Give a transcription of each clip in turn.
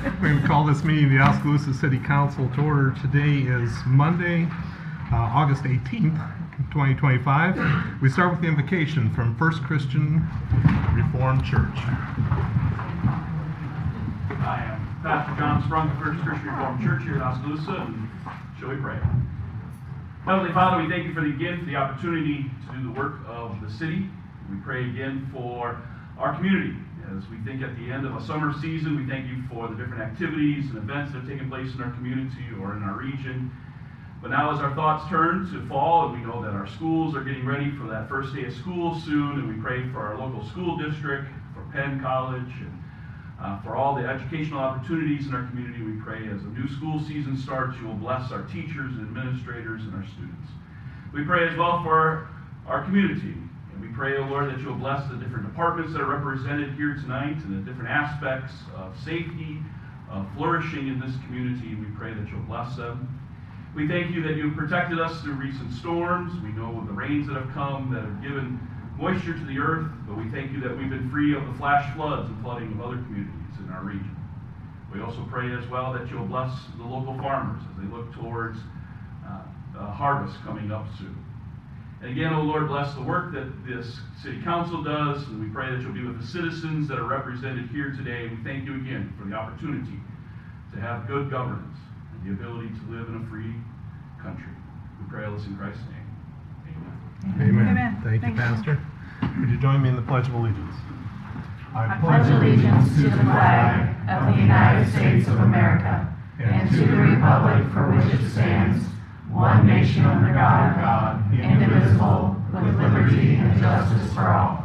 We're going to call this meeting the Oskaloosa City Council to order. Today is Monday, August 18th, 2025. We start with the invocation from First Christian Reformed Church. I am Pastor John Sprung of First Christian Reformed Church here in Oskaloosa, and shall we pray? Heavenly Father, we thank you for the opportunity to do the work of the city. We pray again for our community. As we think at the end of a summer season, we thank you for the different activities and events that have taken place in our community or in our region. But now as our thoughts turn to fall, and we know that our schools are getting ready for that first day of school soon, and we pray for our local school district, for Penn College, and for all the educational opportunities in our community, we pray as a new school season starts, you will bless our teachers and administrators and our students. We pray as well for our community. And we pray, O Lord, that you will bless the different departments that are represented here tonight and the different aspects of safety, of flourishing in this community. We pray that you'll bless them. We thank you that you've protected us through recent storms. We know the rains that have come that have given moisture to the earth, but we thank you that we've been free of the flash floods and flooding of other communities in our region. We also pray as well that you'll bless the local farmers as they look towards harvest coming up soon. And again, O Lord, bless the work that this city council does, and we pray that you'll be with the citizens that are represented here today. We thank you again for the opportunity to have good governance and the ability to live in a free country. We pray all this in Christ's name. Amen. Amen. Amen. Thank you, Pastor. Would you join me in the Pledge of Allegiance? I pledge allegiance to the flag of the United States of America and to the republic for which it stands, one nation under God, indivisible, with liberty and justice for all.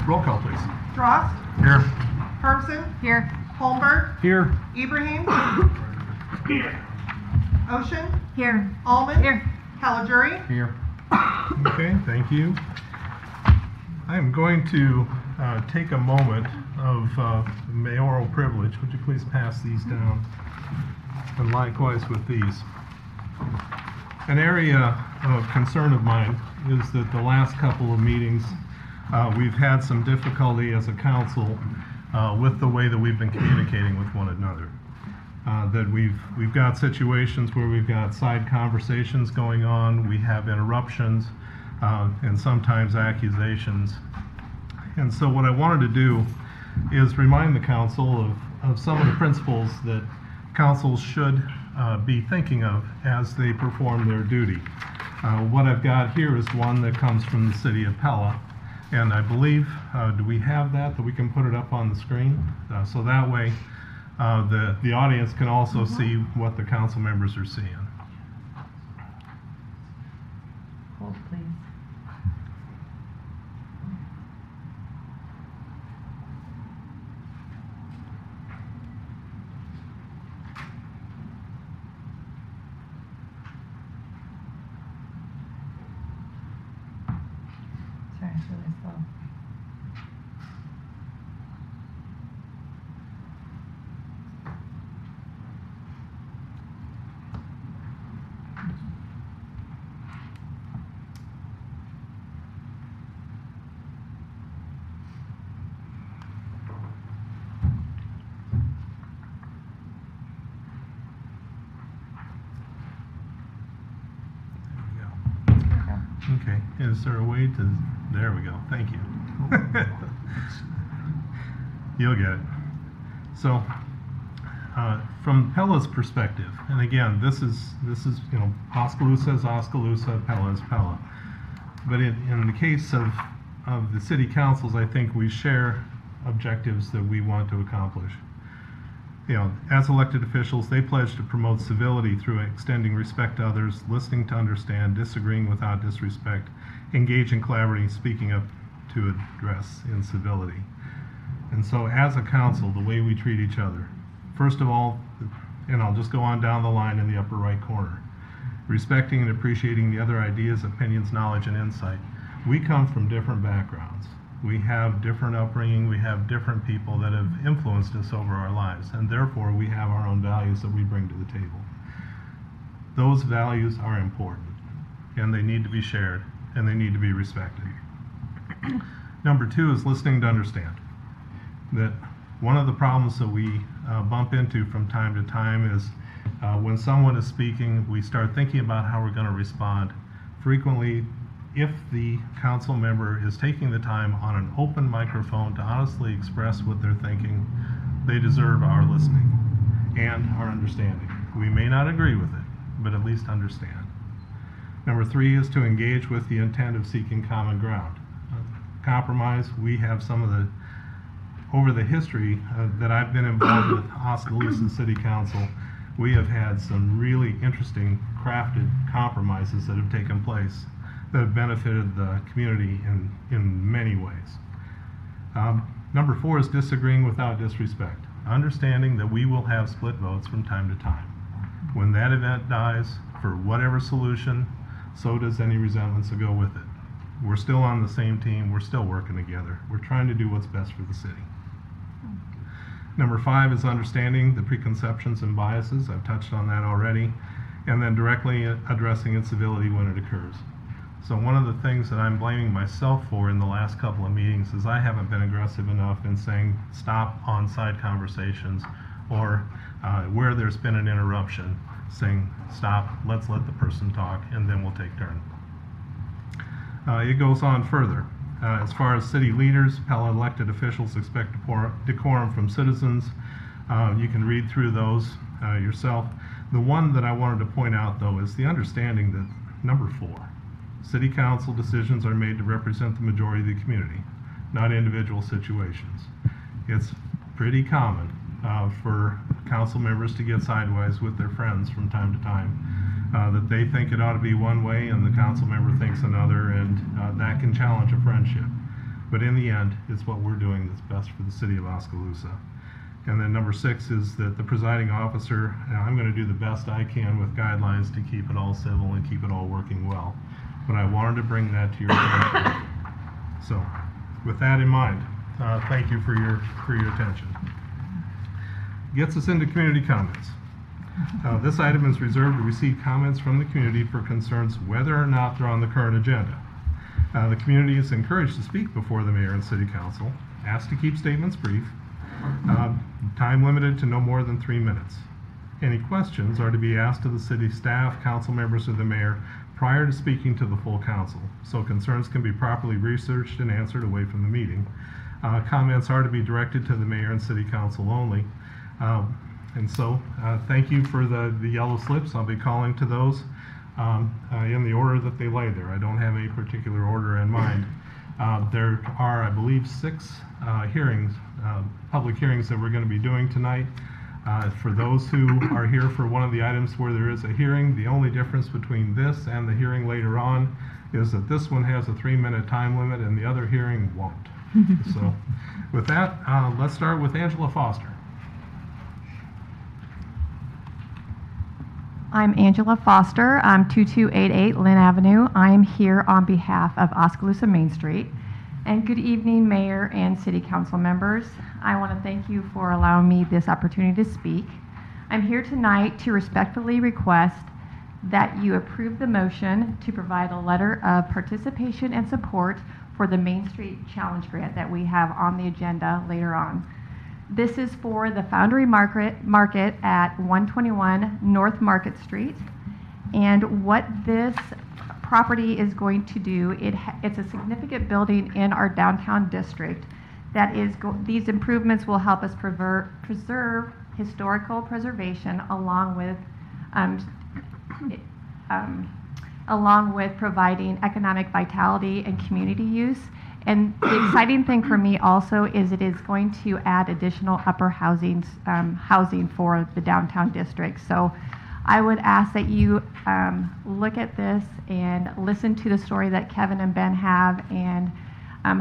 Roll call, please. Drost, Here. Hermsen, Here. Holmberg, Here. Ibrahim, Ocean, Here. Allman, Here. Caligiuri. Here. Okay, thank you. I am going to take a moment of mayoral privilege. Would you please pass these down? And likewise with these. An area of concern of mine is that the last couple of meetings we've had some difficulty as a council with the way that we've been communicating with one another. That we've got situations where we've got side conversations going on, we have interruptions, and sometimes accusations. And so what I wanted to do is remind the council of some of the principles that councils should be thinking of as they perform their duty. What I've got here is one that comes from the city of Pella, and I believe, do we have that we can put it up on the screen? So that way the audience can also see what the council members are seeing. Hold, please. Sorry, it's really slow. Okay, is there a way to, there we go, thank you. You'll get it. So, from Pella's perspective, and again, this is Oskaloosa is Oskaloosa, Pella is Pella. But in the case of the city councils, I think we share objectives that we want to accomplish. As elected officials, they pledge to promote civility through extending respect to others, listening to understand, disagreeing without disrespect, engaging, collaborating, speaking up to address incivility. And so as a council, the way we treat each other, first of all, and I'll just go on down the line in the upper right corner, respecting and appreciating the other ideas, opinions, knowledge, and insight. We come from different backgrounds. We have different upbringing, we have different people that have influenced us over our lives, and therefore we have our own values that we bring to the table. Those values are important, and they need to be shared, and they need to be respected. Number two is listening to understand. that one of the problems that we bump into from time to time is when someone is speaking, we start thinking about how we're going to respond. Frequently, if the council member is taking the time on an open microphone to honestly express what they're thinking, they deserve our listening and our understanding. We may not agree with it, but at least understand. Number 3 is to engage with the intent of seeking common ground. Compromise, we have some of the, over the history that I've been involved with Oskaloosa City Council, we have had some really interesting crafted compromises that have taken place that have benefited the community in many ways. Number 4 is disagreeing without disrespect. Understanding that we will have split votes from time to time. When that event dies, for whatever solution, so does any resentments that go with it. We're still on the same team, we're still working together. We're trying to do what's best for the city. Number 5 is understanding the preconceptions and biases. I've touched on that already. And then directly addressing incivility when it occurs. So one of the things that I'm blaming myself for in the last couple of meetings is I haven't been aggressive enough in saying stop on-side conversations, or where there's been an interruption, saying stop, let's let the person talk, and then we'll take turn. It goes on further. As far as city leaders, Pella elected officials expect decorum from citizens. You can read through those yourself. The one that I wanted to point out, though, is the understanding that number 4, city council decisions are made to represent the majority of the community, not individual situations. It's pretty common for council members to get sideways with their friends from time to time, that they think it ought to be one way and the council member thinks another, and that can challenge a friendship. But in the end, it's what we're doing that's best for the city of Oskaloosa. And then number 6 is that the presiding officer, I'm going to do the best I can with guidelines to keep it all civil and keep it all working well. But I wanted to bring that to your attention. So, with that in mind, thank you for your attention. Gets us into community comments. This item is reserved to receive comments from the community for concerns whether or not they're on the current agenda. The community is encouraged to speak before the mayor and city council, asked to keep statements brief, time limited to no more than 3 minutes. Any questions are to be asked to the city staff, council members, or the mayor prior to speaking to the full council, so concerns can be properly researched and answered away from the meeting. Comments are to be directed to the mayor and city council only. Thank you for the yellow slips. I'll be calling to those in the order that they lay there. I don't have any particular order in mind. There are, I believe, 6 hearings, public hearings that we're going to be doing tonight. For those who are here for one of the items where there is a hearing, the only difference between this and the hearing later on is that this one has a 3-minute time limit and the other hearing won't. So with that, let's start with Angela Foster. I'm Angela Foster. I'm 2288 Lynn Avenue. I am here on behalf of Oskaloosa Main Street. And good evening, Mayor and City Council members. I want to thank you for allowing me this opportunity to speak. I'm here tonight to respectfully request that you approve the motion to provide a letter of participation and support for the Main Street Challenge Grant that we have on the agenda later on. This is for the Foundry Market at 121 North Market Street. And what this property is going to do, it's a significant building in our downtown district that is, these improvements will help us preserve historical preservation along with providing economic vitality and community use. And the exciting thing for me also is it is going to add additional upper housing for the downtown district. So I would ask that you look at this and listen to the story that Kevin and Ben have, and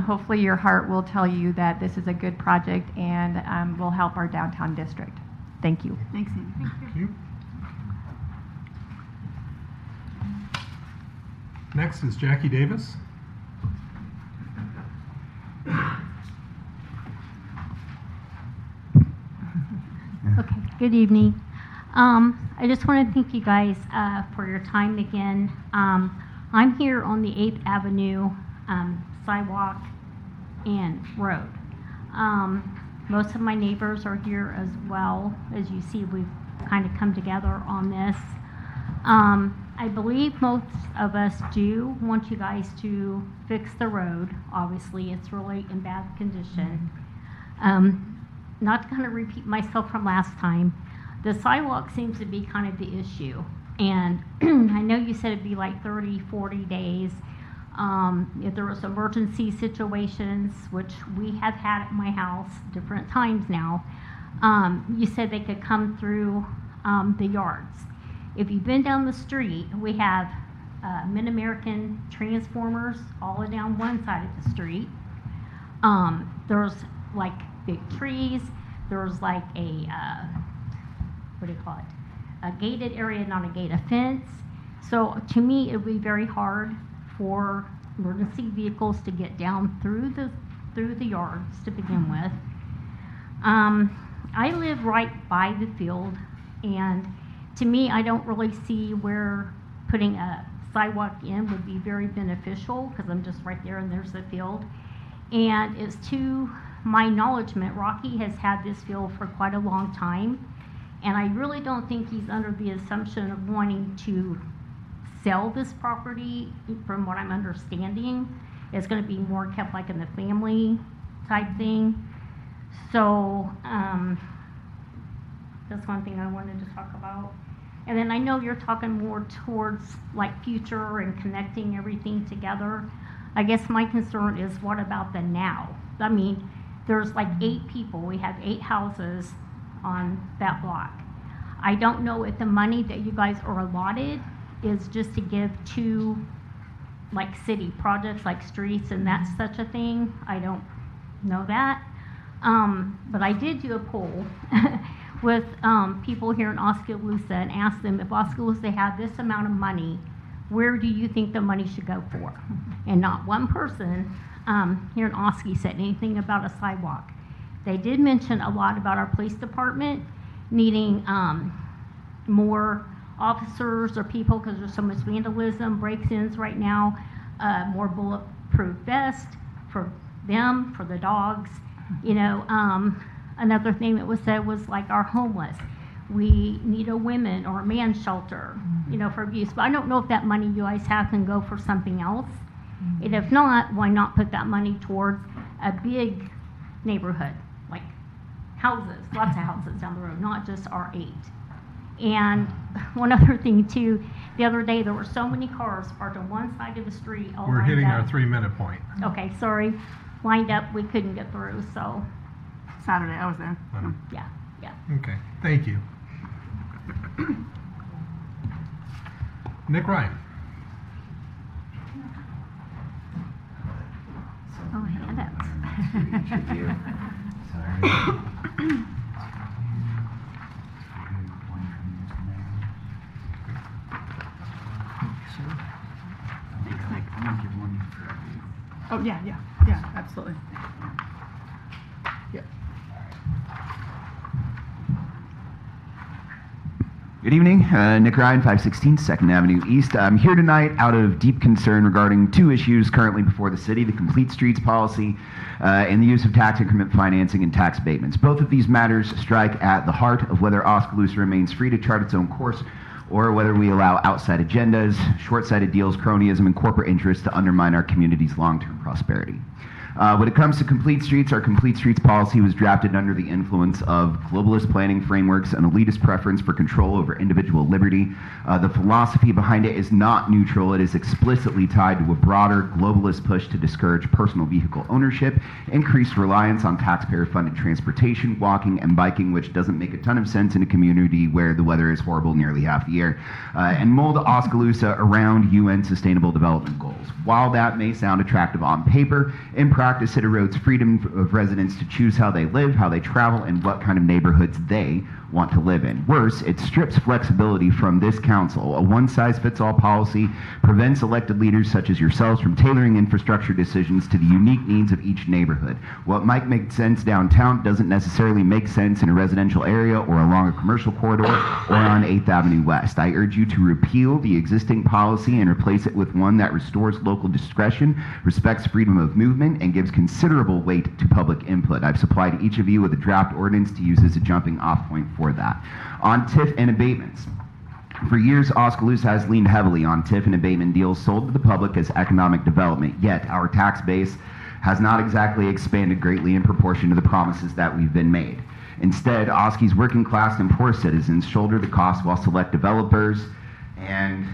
hopefully your heart will tell you that this is a good project and will help our downtown district. Thank you. Thanks, Amy. Thank you. Next is Jackie Davis. Okay, good evening. I just want to thank you guys for your time again. I'm here on the 8th Avenue sidewalk and road. Most of my neighbors are here as well. As you see, we've kind of come together on this. I believe most of us do want you guys to fix the road. Obviously, it's really in bad condition. Not going to repeat myself from last time. The sidewalk seems to be kind of the issue. And I know you said it'd be like 30, 40 days. If there was emergency situations, which we have had at my house different times now, you said they could come through the yards. If you've been down the street, we have Mid-American transformers all down one side of the street. There's like big trees. There's like a, what do you call it? A gated area, not a gate, a fence. So to me, it would be very hard for emergency vehicles to get down through the yards to begin with. I live right by the field, and to me, I don't really see where putting a sidewalk in would be very beneficial, because I'm just right there and there's the field. And it's to my acknowledgement, Rocky has had this field for quite a long time, and I really don't think he's under the assumption of wanting to sell this property. From what I'm understanding, it's going to be more kept like in the family type thing. So that's one thing I wanted to talk about. And then I know you're talking more towards like future and connecting everything together. I guess my concern is, what about the now? I mean, there's like 8 people. We have 8 houses on that block. I don't know if the money that you guys are allotted is just to give to like city projects like streets and that's such a thing. I don't know that. But I did do a poll with people here in Oskaloosa and asked them, if Oskaloosa had this amount of money, where do you think the money should go for? And not one person here in Oski said anything about a sidewalk. They did mention a lot about our police department needing more officers or people, because there's so much vandalism, break-ins right now, more bulletproof vests for them, for the dogs. You know, another thing that was said was like our homeless. We need a women or a man shelter, you know, for abuse. But I don't know if that money you guys have can go for something else. And if not, why not put that money towards a big neighborhood, like houses, lots of houses down the road, not just our 8. And one other thing too, the other day there were so many cars parked on one side of the street. All We're lined hitting our up. 3-minute point. Okay, sorry. Lined up, we couldn't get through, so Saturday, I was there. yeah, yeah. Okay, thank you. Nick Ryan. Oh, handouts. Oh, yeah, absolutely. Good evening, Nick Ryan, 516 2nd Avenue East. I'm here tonight out of deep concern regarding 2 issues currently before the city: the Complete Streets policy and the use of tax increment financing and tax abatements. Both of these matters strike at the heart of whether Oskaloosa remains free to chart its own course, or whether we allow outside agendas, short-sighted deals, cronyism, and corporate interests to undermine our community's long-term prosperity. When it comes to Complete Streets, our Complete Streets policy was drafted under the influence of globalist planning frameworks and elitist preference for control over individual liberty. The philosophy behind it is not neutral. It is explicitly tied to a broader globalist push to discourage personal vehicle ownership, increased reliance on taxpayer-funded transportation, walking, and biking, which doesn't make a ton of sense in a community where the weather is horrible nearly half the year, and mold Oskaloosa around UN Sustainable Development Goals. While that may sound attractive on paper, in practice it erodes freedom of residents to choose how they live, how they travel, and what kind of neighborhoods they want to live in. Worse, it strips flexibility from this council. A one-size-fits-all policy prevents elected leaders such as yourselves from tailoring infrastructure decisions to the unique needs of each neighborhood. What might make sense downtown doesn't necessarily make sense in a residential area or along a commercial corridor or on 8th Avenue West. I urge you to repeal the existing policy and replace it with one that restores local discretion, respects freedom of movement, and gives considerable weight to public input. I've supplied each of you with a draft ordinance to use as a jumping off point for that. On TIF and abatements. For years, Oskaloosa has leaned heavily on TIF and abatement deals sold to the public as economic development, yet our tax base has not exactly expanded greatly in proportion to the promises that we've been made. Instead, Oski's working class and poor citizens shoulder the cost while select developers and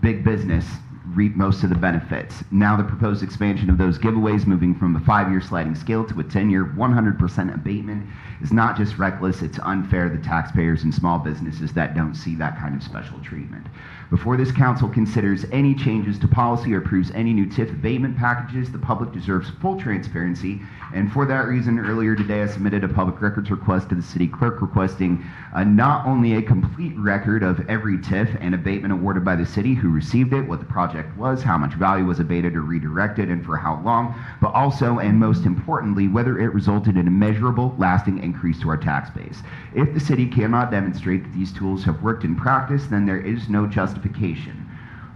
big business reap most of the benefits. Now the proposed expansion of those giveaways, moving from a 5-year sliding scale to a 10-year 100% abatement, is not just reckless, it's unfair to the taxpayers and small businesses that don't see that kind of special treatment. Before this council considers any changes to policy or approves any new TIF abatement packages, the public deserves full transparency, and for that reason, earlier today I submitted a public records request to the city clerk requesting not only a complete record of every TIF and abatement awarded by the city, who received it, what the project was, how much value was abated or redirected, and for how long, but also, and most importantly, whether it resulted in a measurable, lasting increase to our tax base. If the city cannot demonstrate that these tools have worked in practice, then there is no justification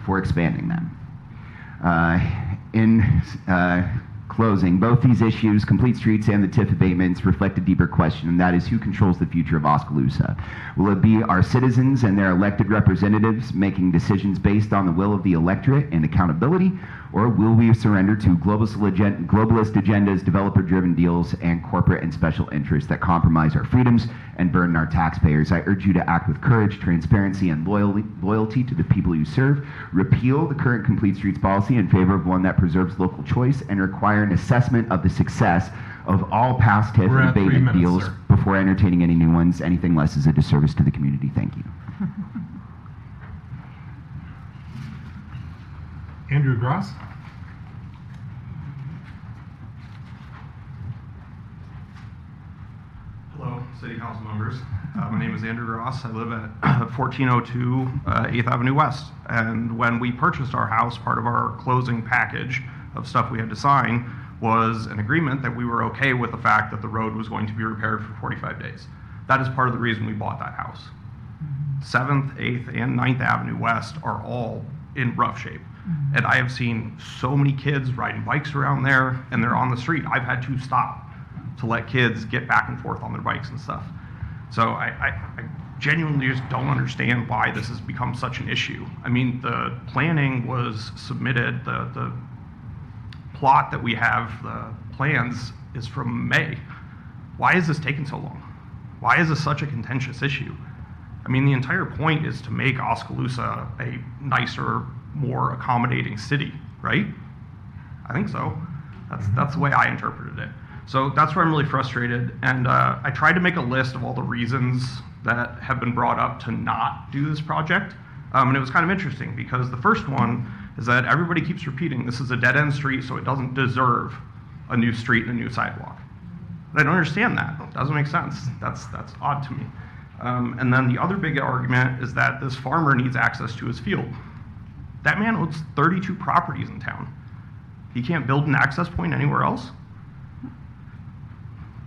for expanding them. In closing, both these issues, complete streets and the TIF abatements, reflect a deeper question, and that is who controls the future of Oskaloosa. Will it be our citizens and their elected representatives making decisions based on the will of the electorate and accountability, or will we surrender to globalist agendas, developer-driven deals, and corporate and special interests that compromise our freedoms and burden our taxpayers? I urge you to act with courage, transparency, and loyalty to the people you serve. Repeal the current complete streets policy in favor of one that preserves local choice, and require an assessment of the success of all past TIF We're and at 3 abatement minutes, deals sir. before entertaining any new ones. Anything less is a disservice to the community. Thank you. Andrew Gross? Hello, City Council members. My name is Andrew Ross. I live at 1402 8th Avenue West. And when we purchased our house, part of our closing package of stuff we had to sign was an agreement that we were okay with the fact that the road was going to be repaired for 45 days. That is part of the reason we bought that house. 7th, 8th, and 9th Avenue West are all in rough shape. And I have seen so many kids riding bikes around there, and they're on the street. I've had to stop to let kids get back and forth on their bikes and stuff. So I genuinely just don't understand why this has become such an issue. I mean, the planning was submitted, the plot that we have, the plans, is from May. Why is this taking so long? Why is this such a contentious issue? I mean, the entire point is to make Oskaloosa a nicer, more accommodating city, right? I think so. That's the way I interpreted it. So that's where I'm really frustrated. And I tried to make a list of all the reasons that have been brought up to not do this project. And it was kind of interesting because the first one is that everybody keeps repeating this is a dead-end street, so it doesn't deserve a new street and a new sidewalk. But I don't understand that. It doesn't make sense. That's odd to me. And then the other big argument is that this farmer needs access to his field. That man owns 32 properties in town. He can't build an access point anywhere else?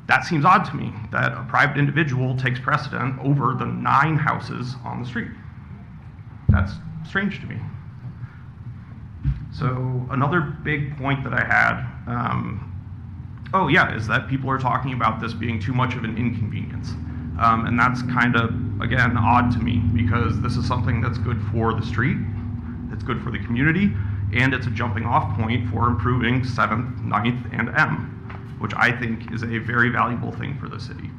That seems odd to me, that a private individual takes precedent over the 9 houses on the street. That's strange to me. So another big point that I had, is that people are talking about this being too much of an inconvenience. And that's kind of, again, odd to me because this is something that's good for the street, it's good for the community, and it's a jumping off point for improving 7th, 9th, and M, which I think is a very valuable thing for the city.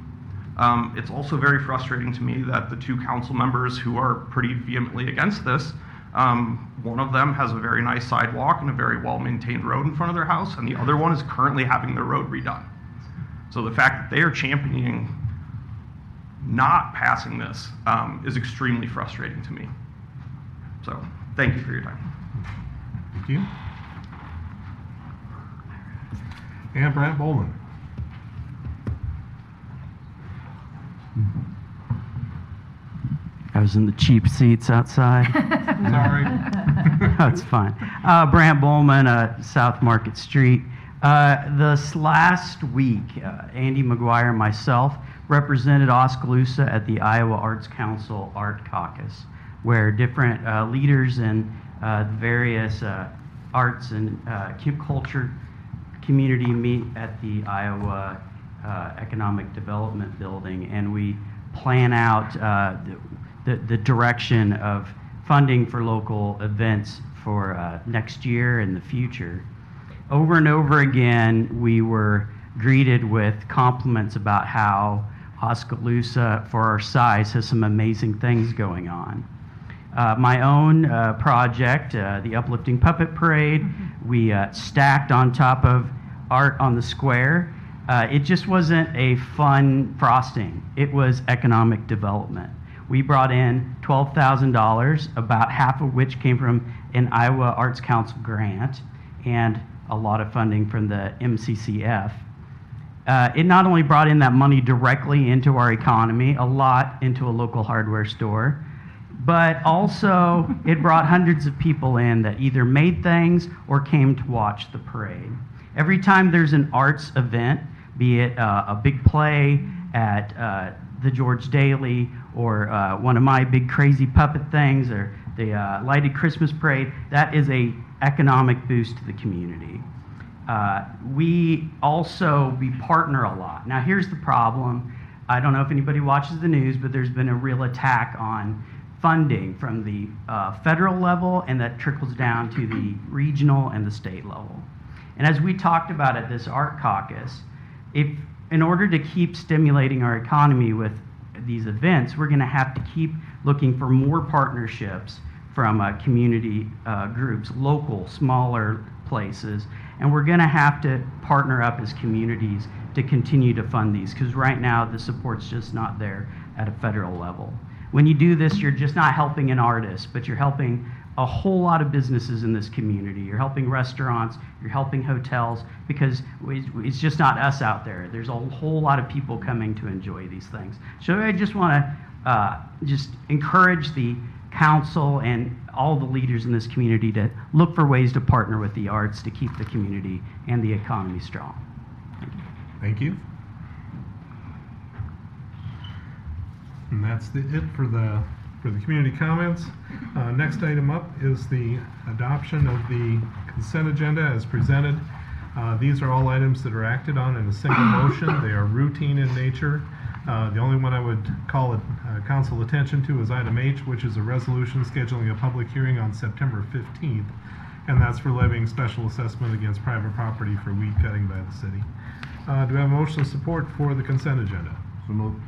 It's also very frustrating to me that the 2 council members who are pretty vehemently against this, one of them has a very nice sidewalk and a very well-maintained road in front of their house, and the other one is currently having their road redone. So the fact that they are championing not passing this is extremely frustrating to me. So thank you for your time. Thank you. And Brant Boland. I was in the cheap seats outside. Sorry. That's fine. Brant Bowman, South Market Street. This last week, Andy McGuire and myself represented Oskaloosa at the Iowa Arts Council Art Caucus, where different leaders in various arts and culture community meet at the Iowa Economic Development Building, and we plan out the direction of funding for local events for next year and the future. Over and over again, we were greeted with compliments about how Oskaloosa, for our size, has some amazing things going on. My own project, the Uplifting Puppet Parade, we stacked on top of art on the square. It just wasn't a fun frosting. It was economic development. We brought in $12,000, about half of which came from an Iowa Arts Council grant and a lot of funding from the MCCF. It not only brought in that money directly into our economy, a lot into a local hardware store, but also it brought hundreds of people in that either made things or came to watch the parade. Every time there's an arts event, be it a big play at the George Daly or one of my big crazy puppet things or the lighted Christmas parade, that is a economic boost to the community. We partner a lot. Now here's the problem. I don't know if anybody watches the news, but there's been a real attack on funding from the federal level, and that trickles down to the regional and the state level. And as we talked about at this art caucus, in order to keep stimulating our economy with these events, we're going to have to keep looking for more partnerships from community groups, local, smaller places, and we're going to have to partner up as communities to continue to fund these, because right now the support's just not there at a federal level. When you do this, you're just not helping an artist, but you're helping a whole lot of businesses in this community. You're helping restaurants, you're helping hotels, because it's just not us out there. There's a whole lot of people coming to enjoy these things. So I just want to just encourage the council and all the leaders in this community to look for ways to partner with the arts to keep the community and the economy strong. Thank you. And that's it for the community comments. Next item up is the adoption of the consent agenda as presented. These are all items that are acted on in a single motion. They are routine in nature. The only one I would call council attention to is item H, which is a resolution scheduling a public hearing on September 15th, and that's for levying special assessment against private property for weed cutting by the city. Do we have a motion of support for the consent agenda? So moved.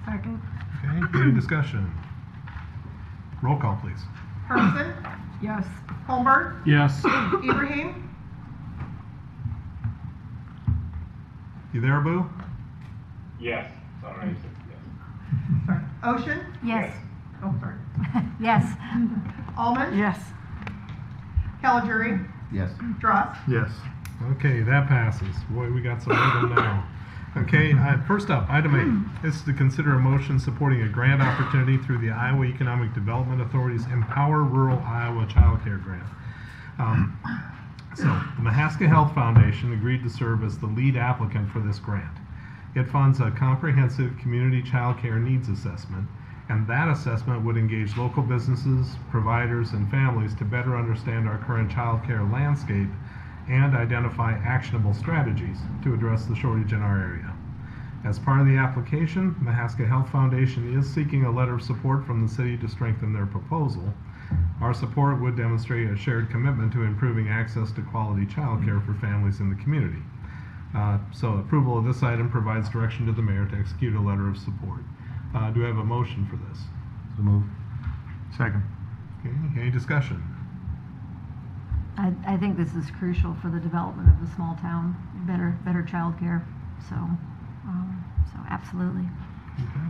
Second. Okay, any discussion? Roll call, please. Hermsen, Yes. Holmberg, Yes. Ibrahim, You there, Boo? Yes. Sorry, I said yes. Ocean, Yes. oh, sorry, Yes. Almond, Yes. Caligiuri, Yes. Dross. Yes. Okay, that passes. Boy, we got some rhythm now. Okay, first up, item 8. This is to consider a motion supporting a grant opportunity through the Iowa Economic Development Authority's Empower Rural Iowa Child Care Grant. So, the Mahaska Health Foundation agreed to serve as the lead applicant for this grant. It funds a comprehensive community child care needs assessment, and that assessment would engage local businesses, providers, and families to better understand our current child care landscape and identify actionable strategies to address the shortage in our area. As part of the application, Mahaska Health Foundation is seeking a letter of support from the city to strengthen their proposal. Our support would demonstrate a shared commitment to improving access to quality child care for families in the community. So approval of this item provides direction to the mayor to execute a letter of support. Do we have a motion for this? So move. Second. Okay, any discussion? I think this is crucial for the development of the small town, better child care. So absolutely. Okay.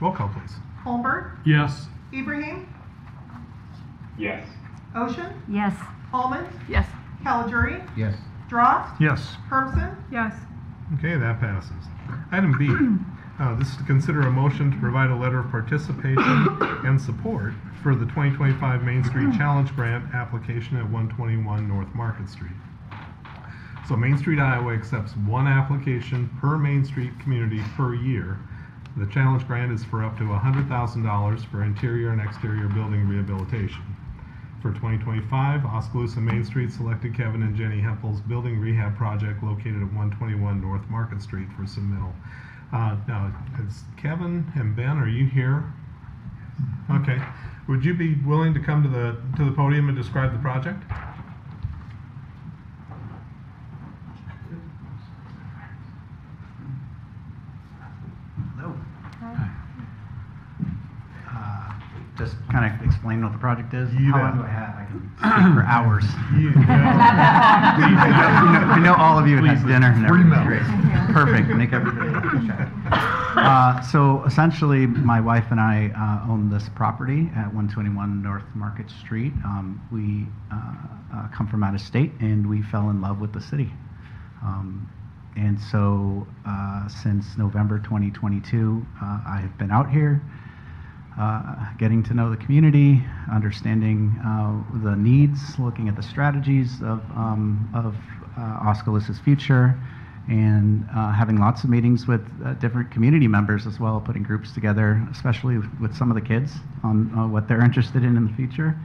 Roll call, please. Holmberg, Yes. Ibrahim, Yes. Ocean, Yes. Almond, Yes. Caligiuri, Yes. Dross, Yes. Hermsen, Yes. Okay, that passes. Item B, This is to consider a motion to provide a letter of participation and support for the 2025 Main Street Challenge Grant application at 121 North Market Street. So Main Street, Iowa accepts one application per Main Street community per year. The challenge grant is for up to $100,000 for interior and exterior building rehabilitation. For 2025, Oskaloosa Main Street selected Kevin and Jenny Hempel's building rehab project located at 121 North Market Street for submittal. Now, is Kevin and Ben, are you here? Okay. Would you be willing to come to the podium and describe the project? Hello. Just kind of explain what the project is. You How bet. long do I have? I can speak for hours. Yeah. I know all of you have had dinner and Free everything. milk. Great. Perfect. Make everybody so essentially, my wife and I own this property at 121 North Market Street. We come from out of state, and we fell in love with the city. And so since November 2022, I have been out here getting to know the community, understanding the needs, looking at the strategies of Oskaloosa's future, and having lots of meetings with different community members as well, putting groups together, especially with some of the kids on what they're interested in the future,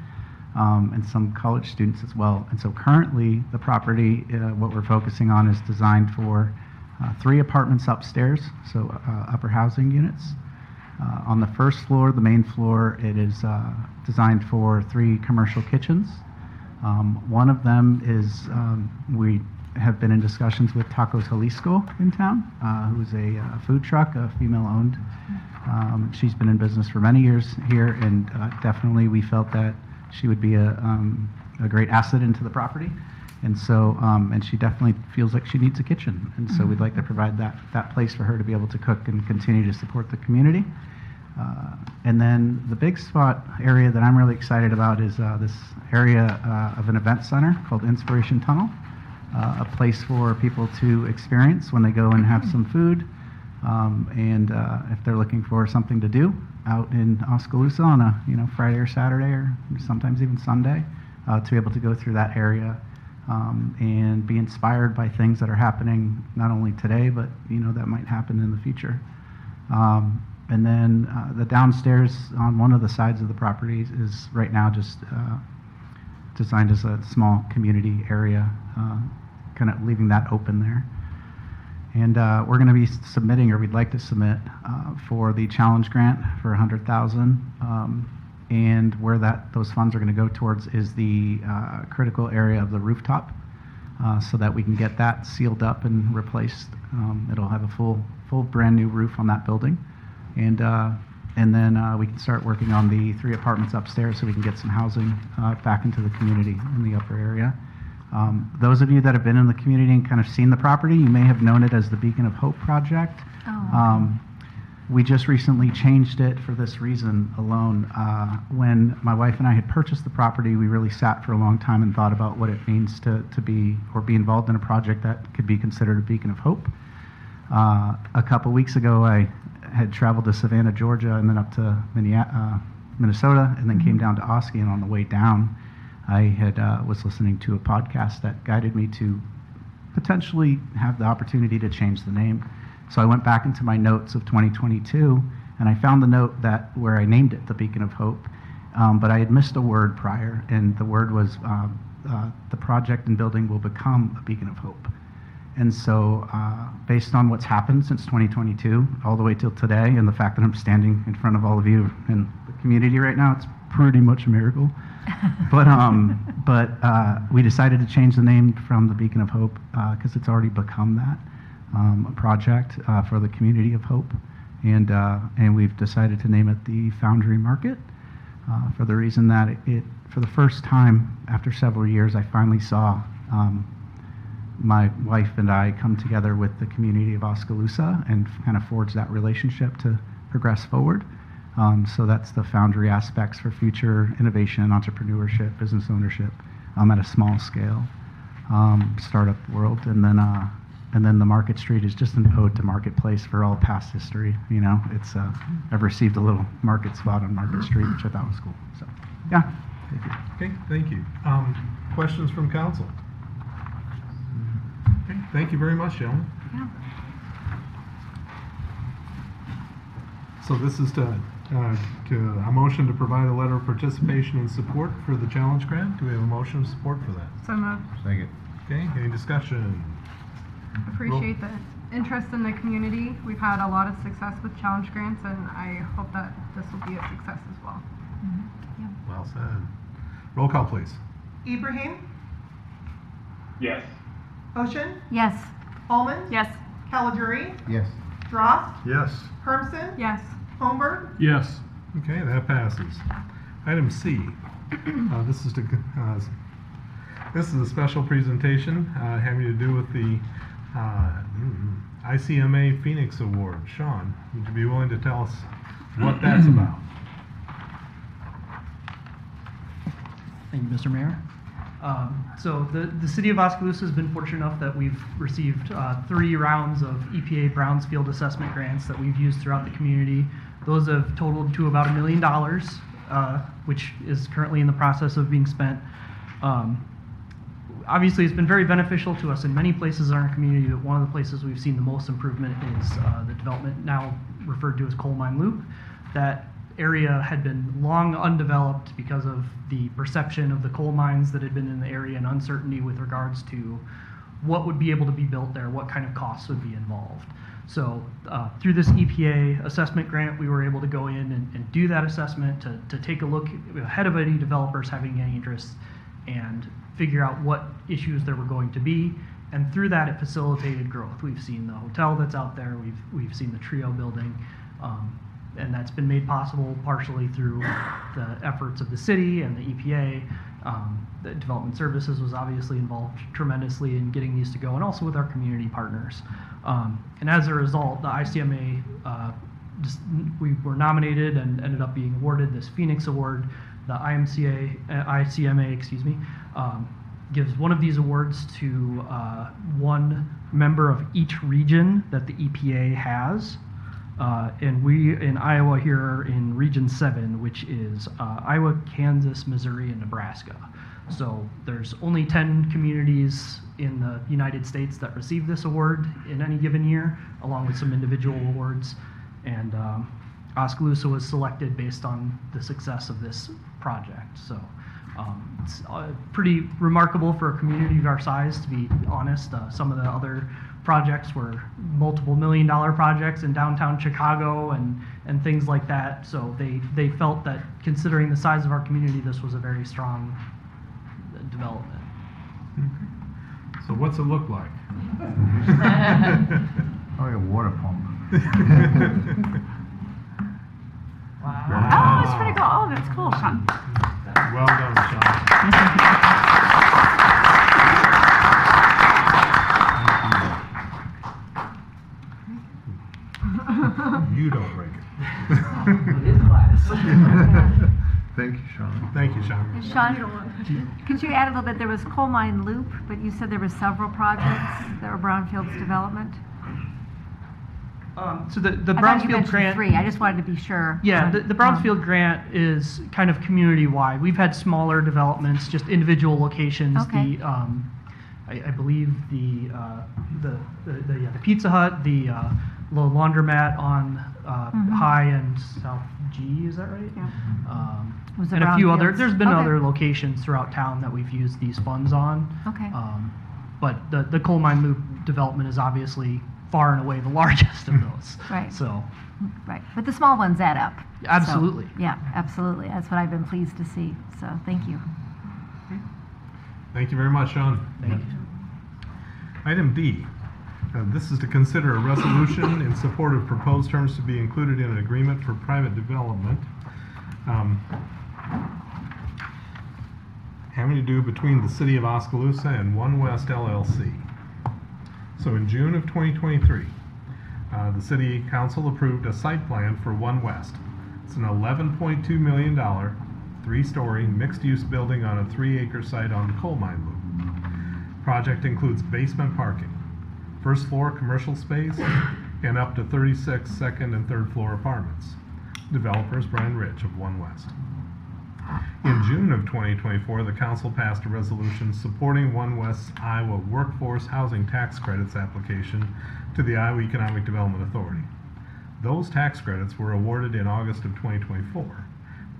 and some college students as well. And so currently the property, what we're focusing on is designed for 3 apartments upstairs, so upper housing units. On the first floor, the main floor, it is designed for 3 commercial kitchens. One of them is, we have been in discussions with Tacos Jalisco in town, who's a food truck, a female-owned. She's been in business for many years here, and definitely we felt that she would be a great asset into the property. And so, and she definitely feels like she needs a kitchen. And so we'd like to provide that place for her to be able to cook and continue to support the community. And then the big spot area that I'm really excited about is this area of an event center called Inspiration Tunnel, a place for people to experience when they go and have some food. And if they're looking for something to do out in Oskaloosa on a Friday or Saturday or sometimes even Sunday, to be able to go through that area and be inspired by things that are happening not only today, but that might happen in the future. And then the downstairs on one of the sides of the property is right now just designed as a small community area, kind of leaving that open there. And we're going to be submitting, or we'd like to submit, for the challenge grant for $100,000. And where those funds are going to go towards is the critical area of the rooftop, so that we can get that sealed up and replaced. It'll have a full brand new roof on that building, and then we can start working on the 3 apartments upstairs, so we can get some housing back into the community in the upper area. Those of you that have been in the community and kind of seen the property, you may have known it as the Beacon of Hope project. Oh, okay. We just recently changed it for this reason alone. When my wife and I had purchased the property, we really sat for a long time and thought about what it means to be or be involved in a project that could be considered a beacon of hope. A couple weeks ago, I had traveled to Savannah, Georgia, and then up to Minnesota, and then came down to Oski. And on the way down, I was listening to a podcast that guided me to potentially have the opportunity to change the name. So I went back into my notes of 2022, and I found the note where I named it the Beacon of Hope, but I had missed a word prior, and the word was the project and building will become a beacon of hope. And so based on what's happened since 2022 all the way till today, and the fact that I'm standing in front of all of you in the community right now, it's pretty much a miracle. But we decided to change the name from the Beacon of Hope because it's already become that. A project for the community of hope, and we've decided to name it the Foundry Market for the reason that it for the first time after several years, I finally saw my wife and I come together with the community of Oskaloosa and kind of forge that relationship to progress forward. So that's the Foundry aspects for future innovation, entrepreneurship, business ownership at a small scale, startup world, and then And then the Market Street is just an ode to Marketplace for all past history. You know, it's I've received a little market spot on Market Street, which I thought was cool. So, yeah. Thank you. Okay, thank you. Questions from council? Okay, thank you very much, gentlemen. Yeah. So this is to a motion to provide a letter of participation and support for the challenge grant. Do we have a motion of support for that? So moved. Second. Okay, any discussion? Appreciate the interest in the community. We've had a lot of success with challenge grants, and I hope that this will be a success as well. Well said. Roll call, please. Ibrahim, Yes. Ocean, Yes. Almond, Yes. Caliguri, Yes. Drost, Yes. Hermson, Yes. Holmberg, Yes. Okay, that passes. Item C. This is a special presentation having to do with the ICMA Phoenix Award. Sean, would you be willing to tell us what that's about? Thank you, Mr. Mayor. So the city of Oskaloosa has been fortunate enough that we've received 3 rounds of EPA Brownfield assessment grants that we've used throughout the community. Those have totaled to about $1 million, which is currently in the process of being spent. Obviously, it's been very beneficial to us in many places in our community, but one of the places we've seen the most improvement is the development now referred to as Coal Mine Loop. That area had been long undeveloped because of the perception of the coal mines that had been in the area and uncertainty with regards to what would be able to be built there, what kind of costs would be involved. So through this EPA assessment grant, we were able to go in and do that assessment to take a look ahead of any developers having any interest and figure out what issues there were going to be. And through that, it facilitated growth. We've seen the hotel that's out there. We've seen the Trio building. And that's been made possible partially through the efforts of the city and the EPA. The Development Services was obviously involved tremendously in getting these to go, and also with our community partners. And as a result, the ICMA, we were nominated and ended up being awarded this Phoenix Award. The ICMA, gives one of these awards to one member of each region that the EPA has. And we in Iowa here are in Region 7, which is Iowa, Kansas, Missouri, and Nebraska. So there's only 10 communities in the United States that receive this award in any given year, along with some individual awards. And Oskaloosa was selected based on the success of this project. So it's pretty remarkable for a community of our size, to be honest. Some of the other projects were multiple million-dollar projects in downtown Chicago and things like that. So they felt that considering the size of our community, this was a very strong development. So what's it look like? Probably a water pump. Wow. Oh, it's pretty cool. Oh, that's cool, Sean. Well done, Sean. You don't break it. Thank you, Sean. Thank you, Sean. Sean, could you add a little bit? There was Coal Mine Loop, but you said there were several projects that were brownfields development. So the I thought you Brownfield mentioned grant. 3. I just wanted to be sure. Yeah, the Brownfield grant is kind of community-wide. We've had smaller developments, just individual locations. Okay. I believe the Pizza Hut, the laundromat on High and South G, is that right? Yeah. Was the And a few other. brownfields? There's been Okay. other locations throughout town that we've used these funds on. Okay. But the Coal Mine Loop development is obviously far and away the largest of those. Right. So. Right. But the small ones add up. Absolutely. So, yeah, absolutely. That's what I've been pleased to see. So thank you. Thank you very much, Sean. Thank you. Item D. This is to consider a resolution in support of proposed terms to be included in an agreement for private development having to do between the City of Oskaloosa and One West LLC. So in June of 2023, the City Council approved a site plan for One West. It's an $11.2 million, 3-story mixed-use building on a 3-acre site on the Coal Mine Loop. Project includes basement parking, first floor commercial space, and up to 36 second and third floor apartments. Developers Brian Rich of One West. In June of 2024, the council passed a resolution supporting One West's Iowa Workforce Housing Tax Credits application to the Iowa Economic Development Authority. Those tax credits were awarded in August of 2024.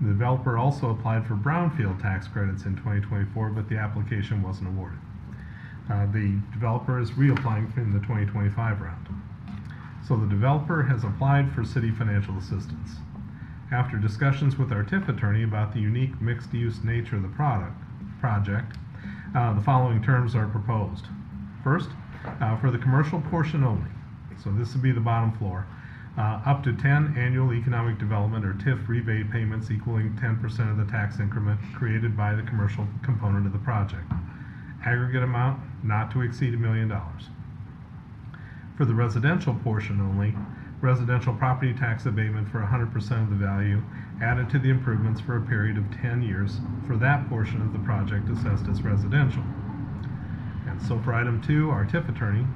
The developer also applied for brownfield tax credits in 2024, but the application wasn't awarded. The developer is reapplying in the 2025 round. So the developer has applied for city financial assistance. After discussions with our TIF attorney about the unique mixed-use nature of the project, the following terms are proposed. First, for the commercial portion only, so this would be the bottom floor, up to 10 annual economic development or TIF rebate payments equaling 10% of the tax increment created by the commercial component of the project. Aggregate amount not to exceed $1 million. For the residential portion only, residential property tax abatement for 100% of the value added to the improvements for a period of 10 years for that portion of the project assessed as residential. And so for item 2, our TIF attorney,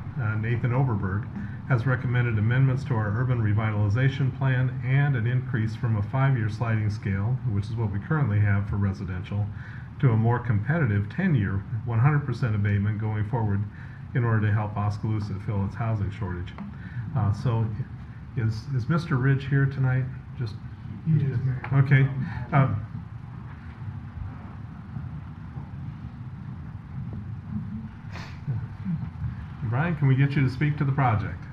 Nathan Overberg, has recommended amendments to our urban revitalization plan and an increase from a 5-year sliding scale, which is what we currently have for residential, to a more competitive 10-year 100% abatement going forward in order to help Oskaloosa fill its housing shortage. So is Mr. Ridge here tonight? Just okay. Brian, can we get you to speak to the project?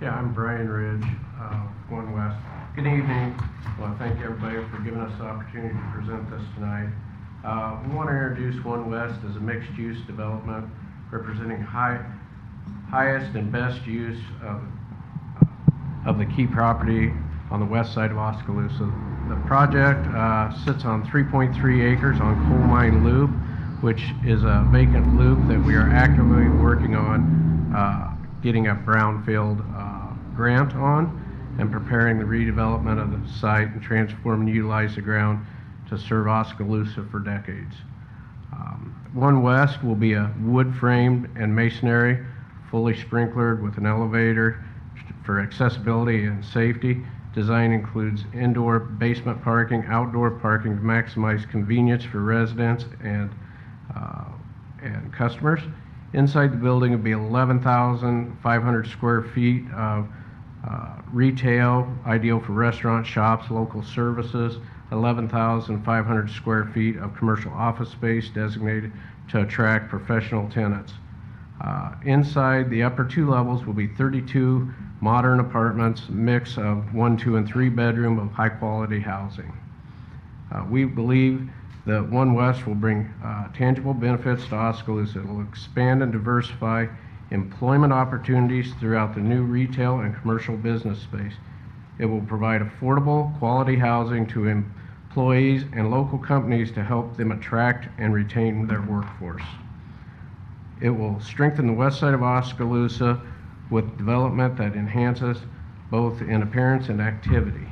Yeah, I'm Brian Ridge, One West. Good evening. I want to thank everybody for giving us the opportunity to present this tonight. We want to introduce One West as a mixed-use development representing highest and best use of the key property on the west side of Oskaloosa. The project sits on 3.3 acres on Coal Mine Loop, which is a vacant loop that we are actively working on getting a brownfield grant on and preparing the redevelopment of the site and transform and utilize the ground to serve Oskaloosa for decades. One West will be a wood-framed and masonry, fully sprinklered with an elevator for accessibility and safety. Design includes indoor basement parking, outdoor parking to maximize convenience for residents and customers. Inside the building will be 11,500 square feet of retail, ideal for restaurants, shops, local services, 11,500 square feet of commercial office space designated to attract professional tenants. Inside, the upper 2 levels will be 32 modern apartments, mix of 1, 2, and 3 bedroom of high quality housing. We believe that One West will bring tangible benefits to Oskaloosa. It will expand and diversify employment opportunities throughout the new retail and commercial business space. It will provide affordable, quality housing to employees and local companies to help them attract and retain their workforce. It will strengthen the west side of Oskaloosa with development that enhances both in appearance and activity.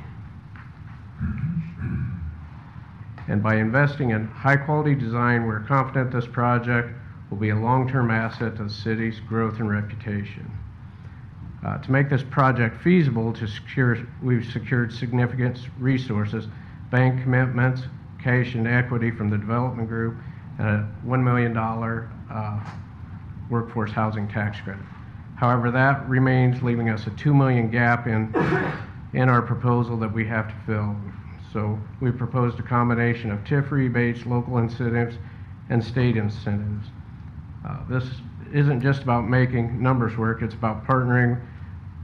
And by investing in high-quality design, we're confident this project will be a long-term asset to the city's growth and reputation. To make this project feasible, we've secured significant resources, bank commitments, cash and equity from the development group, and a $1 million workforce housing tax credit. However, that remains, leaving us a $2 million gap in our proposal that we have to fill. So we proposed a combination of TIF rebates, local incentives, and state incentives. This isn't just about making numbers work, it's about partnering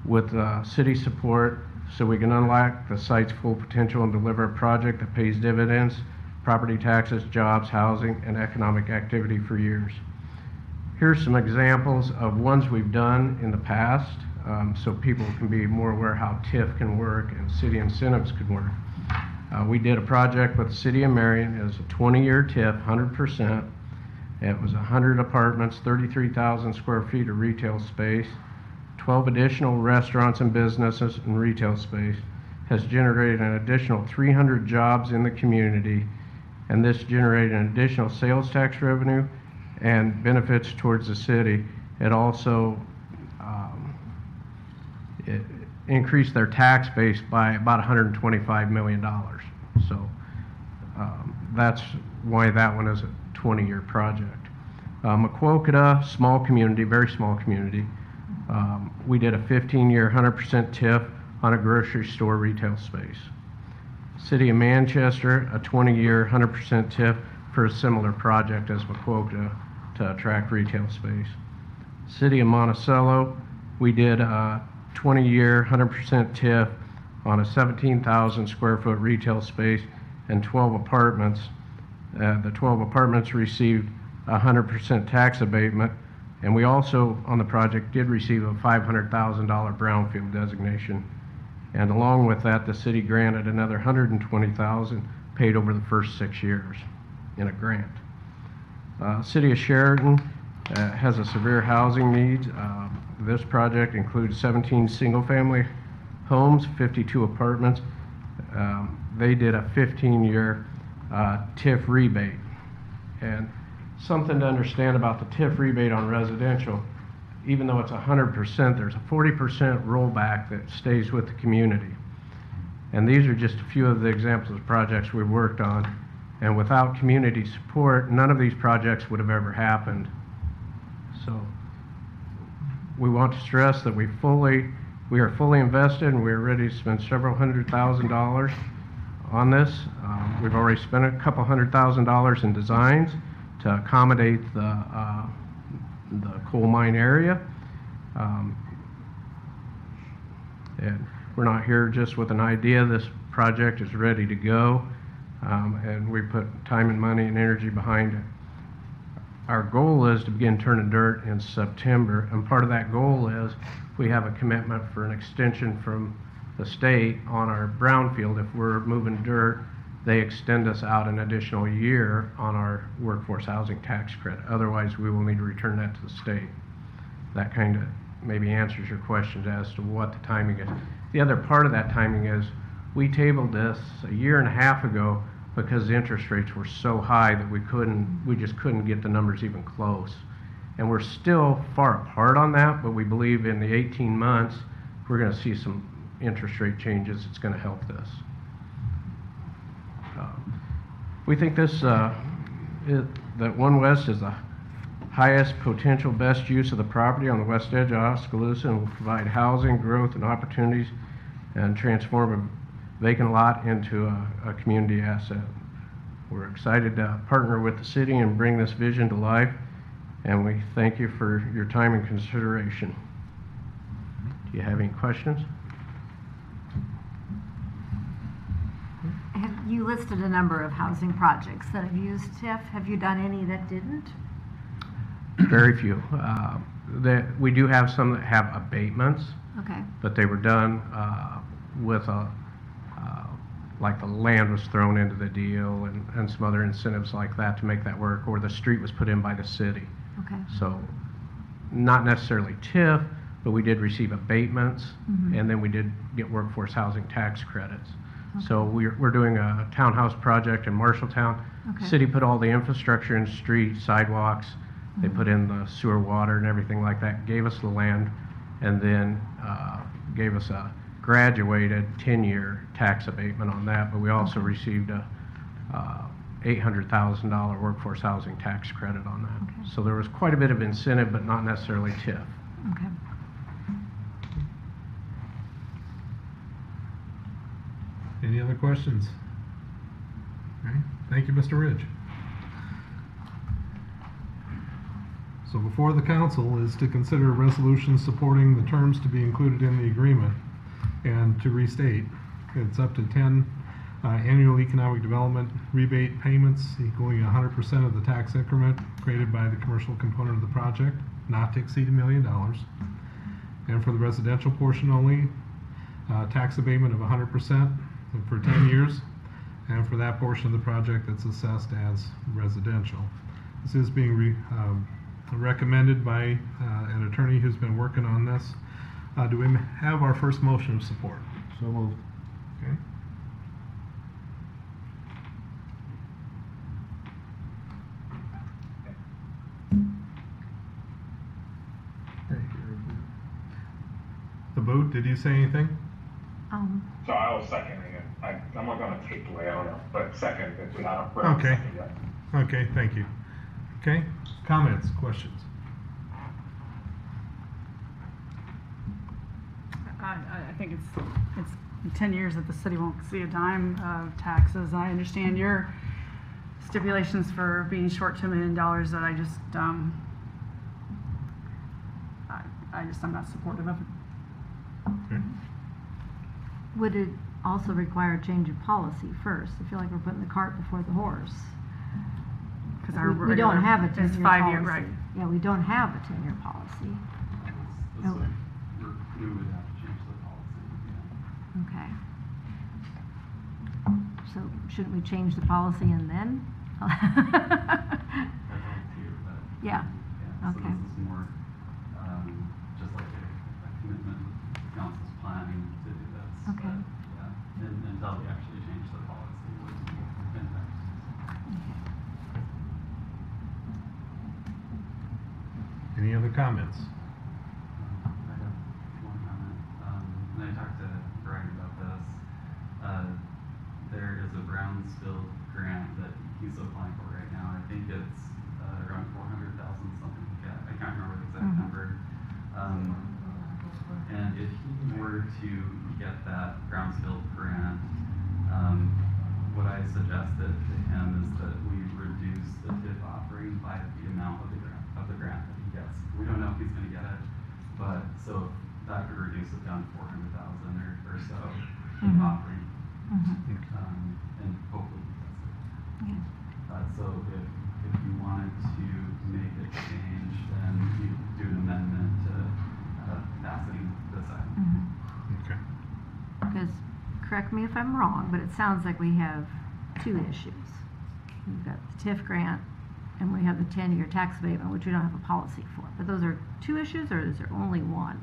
with city support so we can unlock the site's full potential and deliver a project that pays dividends, property taxes, jobs, housing, and economic activity for years. Here's some examples of ones we've done in the past so people can be more aware how TIF can work and city incentives could work. We did a project with the city of Marion. It was a 20-year TIF, 100%. It was 100 apartments, 33,000 square feet of retail space, 12 additional restaurants and businesses and retail space, has generated an additional 300 jobs in the community, and this generated an additional sales tax revenue and benefits towards the city. It also increase their tax base by about $125 million. So that's why that one is a 20-year project. Maquoketa, small community, very small community. We did a 15-year 100% TIF on a grocery store retail space. City of Manchester, a 20-year 100% TIF for a similar project as Maquoketa to attract retail space. City of Monticello, we did a 20-year 100% TIF on a 17,000 square foot retail space and 12 apartments. The 12 apartments received 100% tax abatement, and we also, on the project, did receive a $500,000 brownfield designation. And along with that, the city granted another $120,000 paid over the first 6 years in a grant. City of Sheridan has a severe housing needs. This project includes 17 single-family homes, 52 apartments. They did a 15-year TIF rebate. And something to understand about the TIF rebate on residential, even though it's 100%, there's a 40% rollback that stays with the community. And these are just a few of the examples of projects we've worked on. And without community support, none of these projects would have ever happened. So we want to stress that we are fully invested and we are ready to spend several $100,000 on this. We've already spent a couple $100,000 in designs to accommodate the coal mine area. And we're not here just with an idea. This project is ready to go, and we put time and money and energy behind it. Our goal is to begin turning dirt in September, and part of that goal is we have a commitment for an extension from the state on our brownfield. If we're moving dirt, they extend us out an additional year on our workforce housing tax credit. Otherwise, we will need to return that to the state. That kind of maybe answers your questions as to what the timing is. The other part of that timing is we tabled this a year and a half ago because the interest rates were so high that we just couldn't get the numbers even close. And we're still far apart on that, but we believe in the 18 months, we're going to see some interest rate changes. It's going to help this. We think this, that One West is the highest potential best use of the property on the west edge of Oskaloosa and will provide housing, growth, and opportunities and transform a vacant lot into a community asset. We're excited to partner with the city and bring this vision to life, and we thank you for your time and consideration. Do you have any questions? You listed a number of housing projects that have used TIF. Have you done any that didn't? Very few. We do have some that have abatements, Okay. but they were done with like the land was thrown into the deal and some other incentives like that to make that work, or the street was put in by the city. Okay. So not necessarily TIF, but we did receive abatements, and then we did get workforce housing tax credits. Okay. So we're doing a townhouse project in Marshalltown. Okay. City put all the infrastructure in, streets, sidewalks. They put in the sewer, water, and everything like that, gave us the land, and then gave us a graduated 10-year tax abatement on that, but we also received a $800,000 workforce housing tax credit on that. Okay. So there was quite a bit of incentive, but not necessarily TIF. Okay. Any other questions? Okay. Thank you, Mr. Ridge. So before the council is to consider a resolution supporting the terms to be included in the agreement, and to restate, it's up to 10 annual economic development rebate payments equaling 100% of the tax increment created by the commercial component of the project, not to exceed $1 million. And for the residential portion only, tax abatement of 100% for 10 years, and for that portion of the project that's assessed as residential. This is being recommended by an attorney who's been working on this. Do we have our first motion of support? So moved. Okay. The the boot. Did you say anything? So I was seconding it. I'm not gonna take away, I don't know, but second, if we have. Okay. Okay, thank you. Okay, comments, questions? I think it's 10 years that the city won't see a dime of taxes. I understand your stipulations for being short $2 million that I'm not supportive of. Okay. Would it also require a change of policy first? I feel like we're putting the cart before the horse. Because We don't have a 10-year it's policy. 5-year, right? Yeah, we don't have a 10-year policy. No. We would have to change the policy. Okay. So shouldn't we change the policy and then? Yeah. So Okay. this is more just like a commitment with council's planning to do this. Okay. But, yeah, until we actually change the policy, would be Any other comments? I have one comment. When I talked to Brian about this, there is a Brownsville grant that he's applying for right now. I think it's around 400,000, something like that. I can't remember the exact number. And if he were to get that Brownsville grant, what I suggested to him is that we reduce the TIF offering by the amount of the grant that he gets. We don't know if he's going to get it, but so that could reduce it down to 400,000 or so in offering, and hopefully he gets it. So if you wanted to make a change, then you do an amendment to passing this item. Okay. Because, correct me if I'm wrong, but it sounds like we have two issues. We've got the TIF grant, and we have the 10-year tax abatement, which we don't have a policy for. But those are two issues, or is there only one?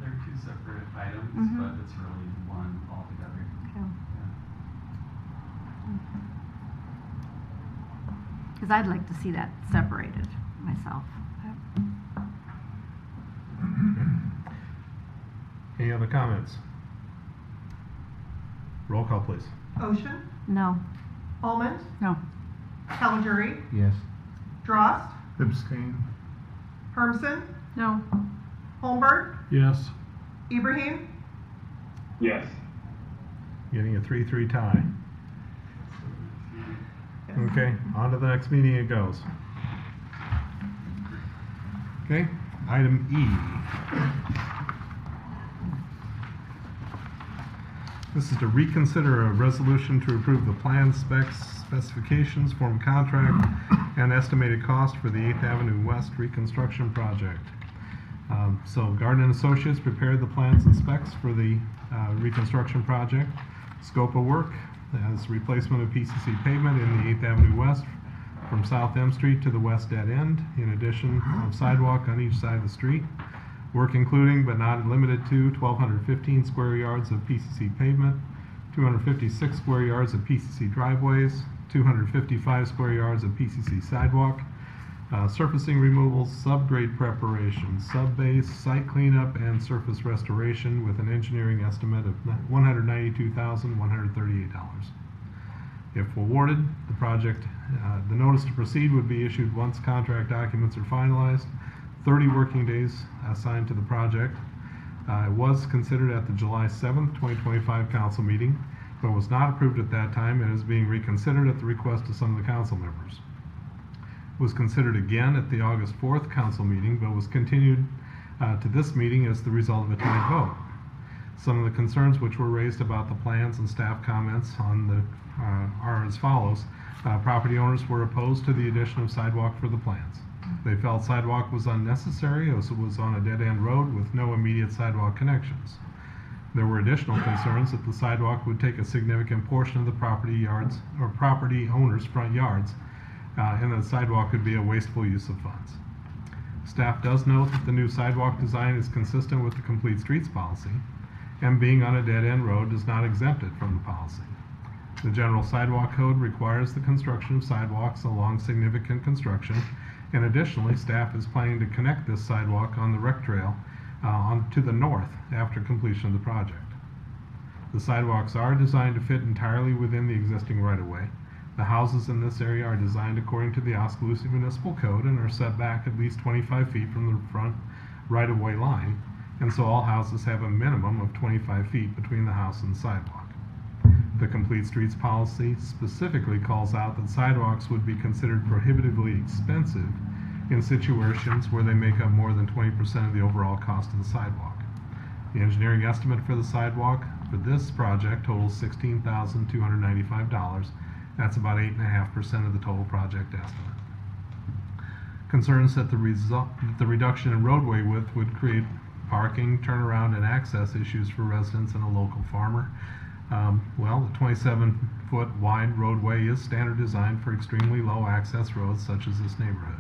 They're two separate items, but it's really one altogether. Okay. Yeah. Because I'd like to see that separated myself. Any other comments? Roll call, please. Ocean, No. Almond, No. Caligiuri, Yes. Drost, Abstain. Hermson, No. Holmberg, Yes. Ibrahim, Yes. Getting a 3-3 tie. Okay, on to the next meeting it goes. Okay, item E. This is to reconsider a resolution to approve the plan specs, specifications, form contract, and estimated cost for the 8th Avenue West reconstruction project. So Garden & Associates prepared the plans and specs for the reconstruction project. Scope of work as replacement of PCC pavement in the 8th Avenue West from South M Street to the west dead end, in addition of sidewalk on each side of the street. Work including but not limited to 1,215 square yards of PCC pavement, 256 square yards of PCC driveways, 255 square yards of PCC sidewalk, surfacing removals, subgrade preparation, subbase, site cleanup, and surface restoration with an engineering estimate of $192,138. If awarded, the project, the notice to proceed would be issued once contract documents are finalized, 30 working days assigned to the project. It was considered at the July 7th, 2025 council meeting, but was not approved at that time and is being reconsidered at the request of some of the council members. Was considered again at the August 4th council meeting, but was continued to this meeting as the result of a tied vote. Some of the concerns which were raised about the plans and staff comments on the are as follows. Property owners were opposed to the addition of sidewalk for the plans. They felt sidewalk was unnecessary as it was on a dead-end road with no immediate sidewalk connections. There were additional concerns that the sidewalk would take a significant portion of the property yards or property owners' front yards, and that the sidewalk could be a wasteful use of funds. Staff does note that the new sidewalk design is consistent with the Complete Streets policy, and being on a dead-end road does not exempt it from the policy. The General Sidewalk Code requires the construction of sidewalks along significant construction, and additionally, staff is planning to connect this sidewalk on the rec trail to the north after completion of the project. The sidewalks are designed to fit entirely within the existing right-of-way. The houses in this area are designed according to the Oskaloosa Municipal Code and are set back at least 25 feet from the front right-of-way line, and so all houses have a minimum of 25 feet between the house and the sidewalk. The Complete Streets policy specifically calls out that sidewalks would be considered prohibitively expensive in situations where they make up more than 20% of the overall cost of the sidewalk. The engineering estimate for the sidewalk for this project totals $16,295. That's about 8.5% of the total project estimate. Concerns that the reduction in roadway width would create parking, turnaround, and access issues for residents and a local farmer. Well, the 27-foot wide roadway is standard design for extremely low access roads such as this neighborhood.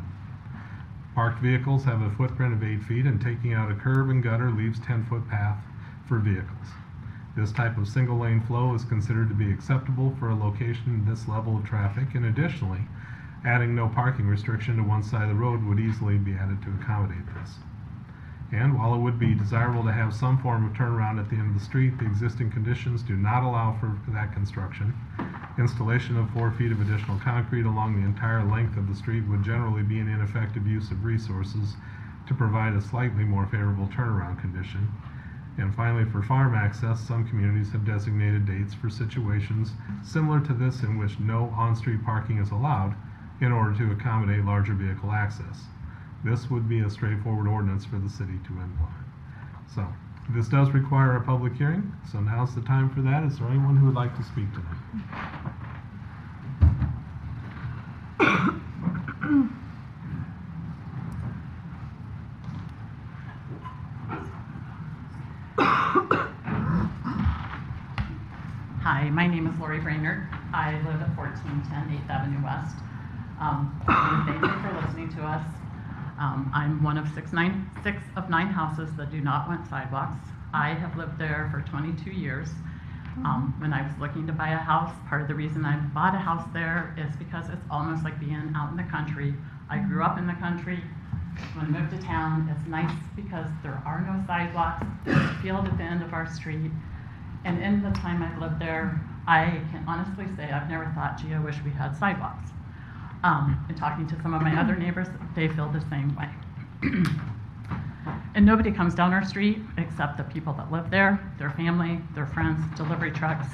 Parked vehicles have a footprint of 8 feet, and taking out a curb and gutter leaves 10-foot path for vehicles. This type of single lane flow is considered to be acceptable for a location in this level of traffic, and additionally, adding no parking restriction to one side of the road would easily be added to accommodate this. And while it would be desirable to have some form of turnaround at the end of the street, the existing conditions do not allow for that construction. Installation of 4 feet of additional concrete along the entire length of the street would generally be an ineffective use of resources to provide a slightly more favorable turnaround condition. And finally, for farm access, some communities have designated dates for situations similar to this in which no on-street parking is allowed in order to accommodate larger vehicle access. This would be a straightforward ordinance for the city to implement. So, this does require a public hearing, so now's the time for that. Is there anyone who would like to speak tonight? Hi, my name is Lori Brainerd. I live at 1410 8th Avenue West. Thank you for listening to us. I'm one of six of nine houses that do not want sidewalks. I have lived there for 22 years. When I was looking to buy a house, part of the reason I bought a house there is because it's almost like being out in the country. I grew up in the country. When I moved to town, it's nice because there are no sidewalks. There's a field at the end of our street. And in the time I've lived there, I can honestly say I've never thought, gee, I wish we had sidewalks. And talking to some of my other neighbors, they feel the same way. And nobody comes down our street except the people that live there, their family, their friends, delivery trucks,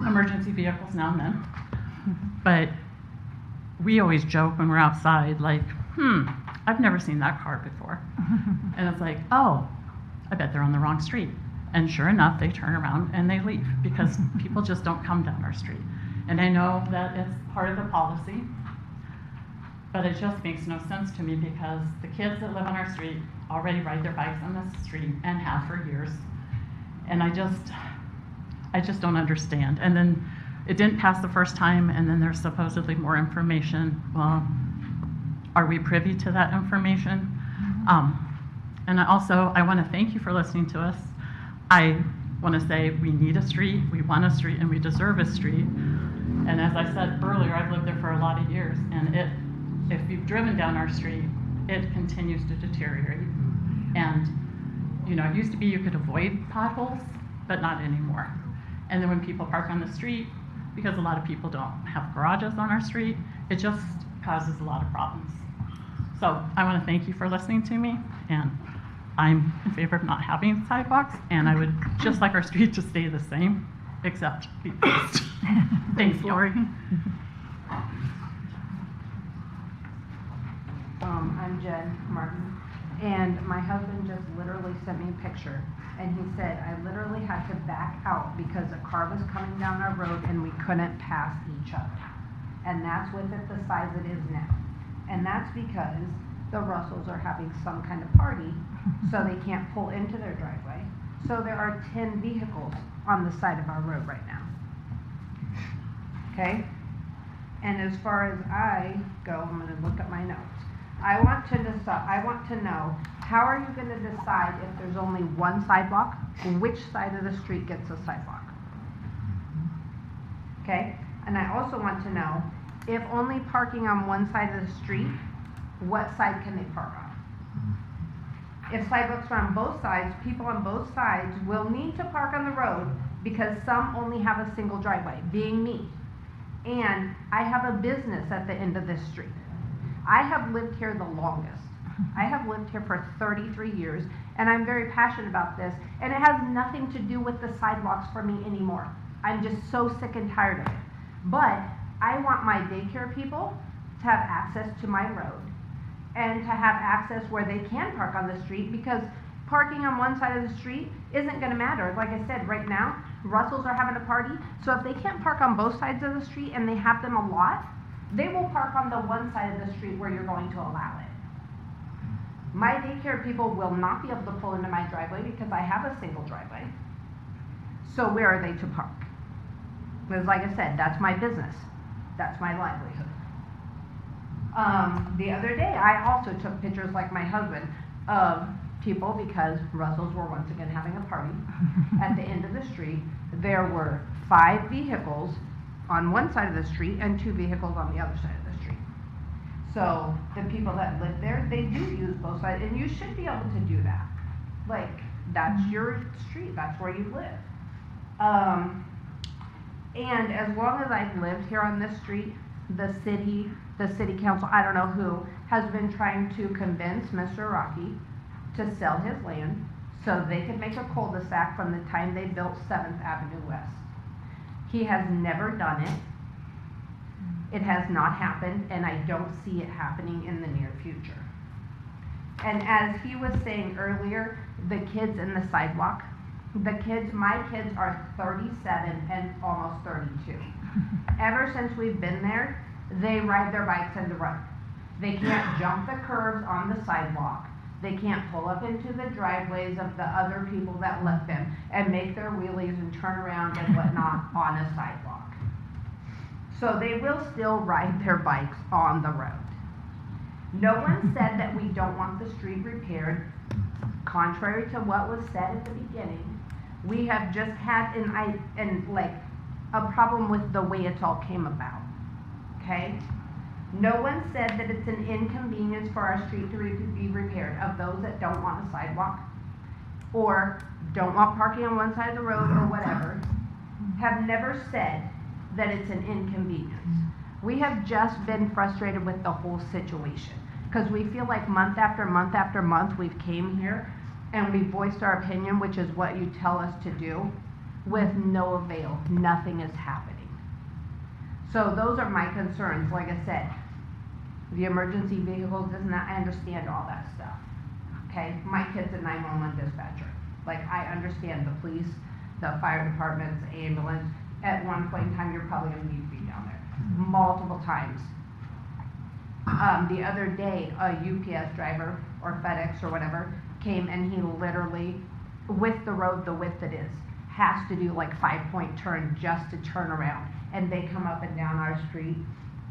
emergency vehicles now and then. But we always joke when we're outside, like, I've never seen that car before. And it's like, oh, I bet they're on the wrong street. And sure enough, they turn around and they leave because people just don't come down our street. And I know that it's part of the policy, but it just makes no sense to me because the kids that live on our street already ride their bikes on this street and have for years. And I just don't understand. And then it didn't pass the first time, and then there's supposedly more information. Well, are we privy to that information? And I want to thank you for listening to us. I want to say we need a street, we want a street, and we deserve a street. And as I said earlier, I've lived there for a lot of years, and if you've driven down our street, it continues to deteriorate. And, it used to be you could avoid potholes, but not anymore. And then when people park on the street, because a lot of people don't have garages on our street, it just causes a lot of problems. So I want to thank you for listening to me, and I'm in favor of not having sidewalks, and I would just like our street to stay the same, except be fixed. Thanks, Lori. I'm Jen Martin, and my husband just literally sent me a picture, and he said, I literally had to back out because a car was coming down our road and we couldn't pass each other. And that's with it the size it is now. And that's because the Russells are having some kind of party, so they can't pull into their driveway. So there are 10 vehicles on the side of our road right now. Okay? And as far as I go, I'm going to look at my notes. I want to know, how are you going to decide if there's only one sidewalk, which side of the street gets a sidewalk? Okay? And I also want to know, if only parking on one side of the street, what side can they park on? If sidewalks are on both sides, people on both sides will need to park on the road because some only have a single driveway, being me. And I have a business at the end of this street. I have lived here the longest. I have lived here for 33 years, and I'm very passionate about this, and it has nothing to do with the sidewalks for me anymore. I'm just so sick and tired of it. But I want my daycare people to have access to my road and to have access where they can park on the street, because parking on one side of the street isn't going to matter. Like I said, right now, Russells are having a party, so if they can't park on both sides of the street and they have them a lot, they will park on the one side of the street where you're going to allow it. My daycare people will not be able to pull into my driveway because I have a single driveway. So where are they to park? Because like I said, that's my business. That's my livelihood. The other day, I also took pictures, like my husband, of people, because Russells were once again having a party at the end of the street. There were 5 vehicles on one side of the street and 2 vehicles on the other side of the street. So the people that live there, they do use both sides, and you should be able to do that. Like, that's your street, that's where you live. And as long as I've lived here on this street, the city council, I don't know who, has been trying to convince Mr. Rocky to sell his land so they could make a cul-de-sac from the time they built 7th Avenue West. He has never done it. It has not happened, and I don't see it happening in the near future. And as he was saying earlier, the kids in the sidewalk, my kids are 37 and almost 32. Ever since we've been there, they ride their bikes in the road. They can't jump the curves on the sidewalk. They can't pull up into the driveways of the other people that left them and make their wheelies and turn around and whatnot on a sidewalk. So they will still ride their bikes on the road. No one said that we don't want the street repaired. Contrary to what was said at the beginning, we have just had a problem with the way it all came about. Okay? No one said that it's an inconvenience for our street to be repaired, of those that don't want a sidewalk or don't want parking on one side of the road or whatever, have never said that it's an inconvenience. We have just been frustrated with the whole situation because we feel like month after month after month we've came here and we voiced our opinion, which is what you tell us to do, with no avail. Nothing is happening. So those are my concerns. Like I said, the emergency vehicles, I understand all that stuff. Okay, my kid's a 911 dispatcher. Like, I understand the police, the fire departments, ambulance. At one point in time, you're probably going to need to be down there multiple times. The other day, a UPS driver or FedEx or whatever came, and he literally, with the road the width it is, has to do like 5-point turn just to turn around. And they come up and down our street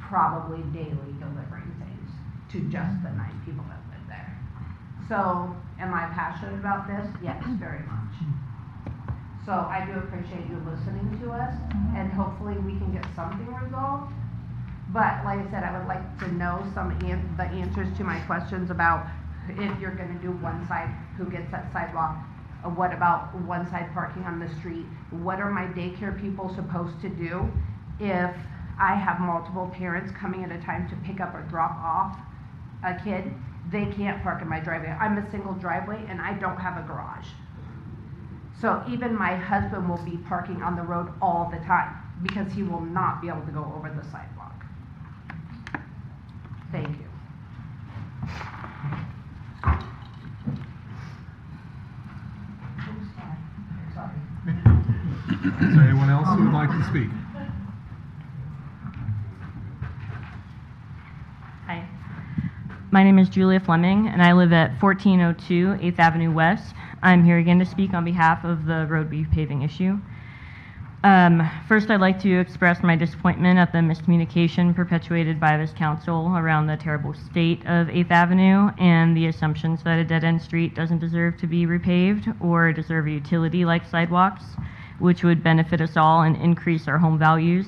probably daily delivering things to just the 9 people that live there. So, am I passionate about this? Yes, very much. So I do appreciate you listening to us, and hopefully we can get something resolved. But like I said, I would like to know the answers to my questions about if you're going to do one side, who gets that sidewalk? What about one side parking on the street? What are my daycare people supposed to do if I have multiple parents coming at a time to pick up or drop off a kid? They can't park in my driveway. I'm a single driveway and I don't have a garage. So even my husband will be parking on the road all the time because he will not be able to go over the sidewalk. Thank you. Is there anyone else who would like to speak? Hi. My name is Julia Fleming, and I live at 1402 8th Avenue West. I'm here again to speak on behalf of the road repaving issue. First, I'd like to express my disappointment at the miscommunication perpetuated by this council around the terrible state of 8th Avenue and the assumptions that a dead-end street doesn't deserve to be repaved or deserve a utility like sidewalks, which would benefit us all and increase our home values.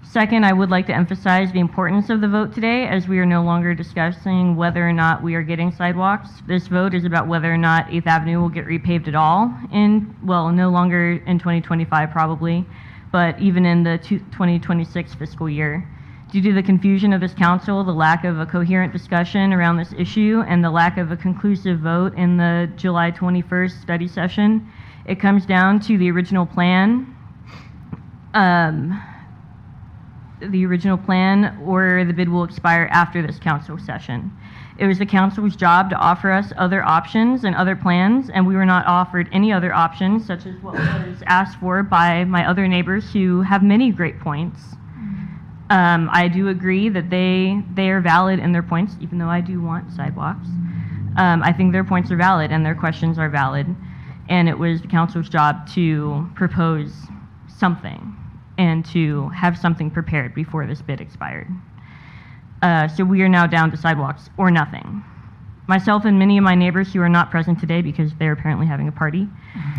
Second, I would like to emphasize the importance of the vote today, as we are no longer discussing whether or not we are getting sidewalks. This vote is about whether or not 8th Avenue will get repaved at all no longer in 2025 probably, but even in the 2026 fiscal year. Due to the confusion of this council, the lack of a coherent discussion around this issue, and the lack of a conclusive vote in the July 21st study session, it comes down to the original plan. Or the bid will expire after this council session. It was the council's job to offer us other options and other plans, and we were not offered any other options, such as what was asked for by my other neighbors who have many great points. I do agree that they are valid in their points, even though I do want sidewalks. I think their points are valid and their questions are valid, and it was the council's job to propose something and to have something prepared before this bid expired. So we are now down to sidewalks or nothing. Myself and many of my neighbors who are not present today because they're apparently having a party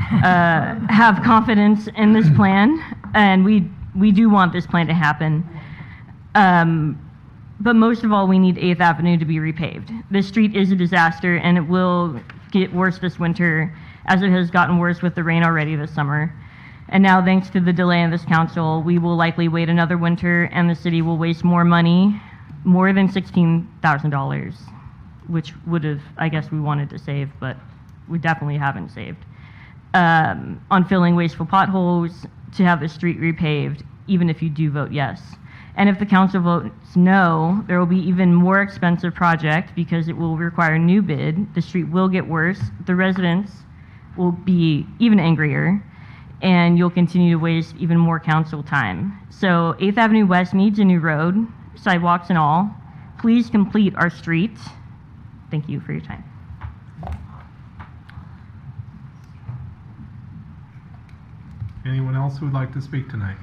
have confidence in this plan, and we do want this plan to happen. But most of all, we need 8th Avenue to be repaved. This street is a disaster, and it will get worse this winter, as it has gotten worse with the rain already this summer. And now, thanks to the delay in this council, we will likely wait another winter, and the city will waste more money, more than $16,000, which would have, I guess, we wanted to save, but we definitely haven't saved, on filling wasteful potholes to have the street repaved, even if you do vote yes. And if the council votes no, there will be even more expensive project because it will require a new bid. The street will get worse. The residents will be even angrier, and you'll continue to waste even more council time. So 8th Avenue West needs a new road, sidewalks and all. Please complete our street. Thank you for your time. Anyone else who would like to speak tonight?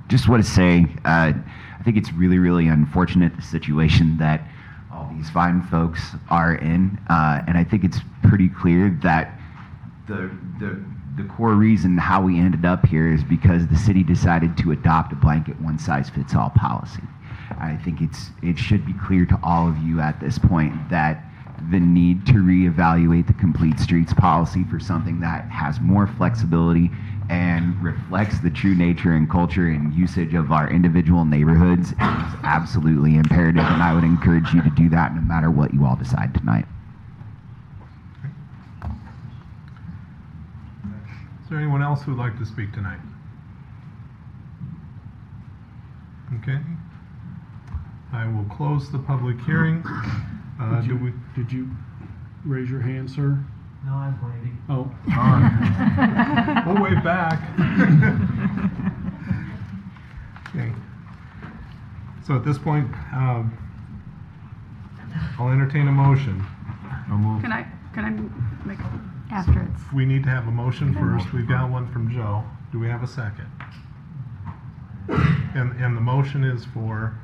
Just want to say, I think it's really, really unfortunate, the situation that all these fine folks are in, and I think it's pretty clear that the core reason how we ended up here is because the city decided to adopt a blanket one-size-fits-all policy. I think it should be clear to all of you at this point that the need to reevaluate the complete streets policy for something that has more flexibility and reflects the true nature and culture and usage of our individual neighborhoods is absolutely imperative, and I would encourage you to do that no matter what you all decide tonight. Is there anyone else who would like to speak tonight? Okay. I will close the public hearing. Did you raise your hand, sir? No, I'm waiting. Oh. We'll wave back. Okay. So at this point, I'll entertain a motion. Can I make after it's? We need to have a motion first. We've got one from Joe. Do we have a second? And the motion is for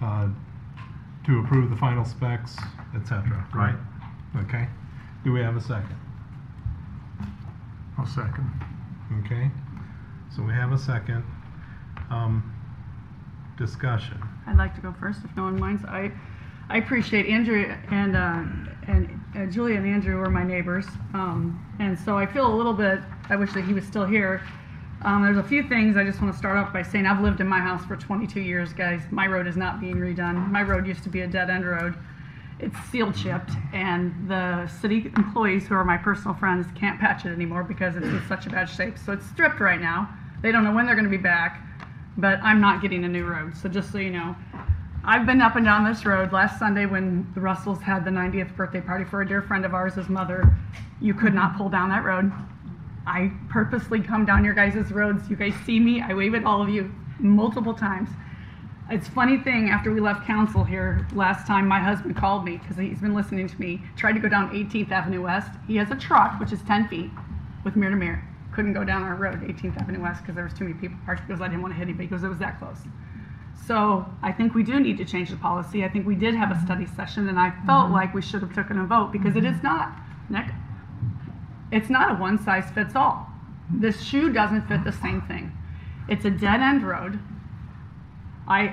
to approve the final specs, etc. Right? Okay. Do we have a second? I'll second. Okay. So we have a second. Discussion. I'd like to go first, if no one minds. I appreciate Andrew and Julia and Andrew were my neighbors, and so I feel a little bit. I wish that he was still here. There's a few things I just want to start off by saying. I've lived in my house for 22 years, guys. My road is not being redone. My road used to be a dead-end road. It's seal chipped, and the city employees, who are my personal friends, can't patch it anymore because it's in such a bad shape. So it's stripped right now. They don't know when they're going to be back, but I'm not getting a new road. So just so you know, I've been up and down this road. Last Sunday when the Russells had the 90th birthday party for a dear friend of ours, his mother, you could not pull down that road. I purposely come down your guys' roads. You guys see me. I wave at all of you multiple times. It's a funny thing, after we left council here last time, my husband called me because he's been listening to me, tried to go down 18th Avenue West. He has a truck, which is 10 feet, with mirror to mirror. Couldn't go down our road, 18th Avenue West, because there was too many people parked, because I didn't want to hit anybody, because it was that close. So I think we do need to change the policy. I think we did have a study session, and I felt like we should have taken a vote, because it is not. Nick? It's not a one size fits all. This shoe doesn't fit the same thing. It's a dead end road.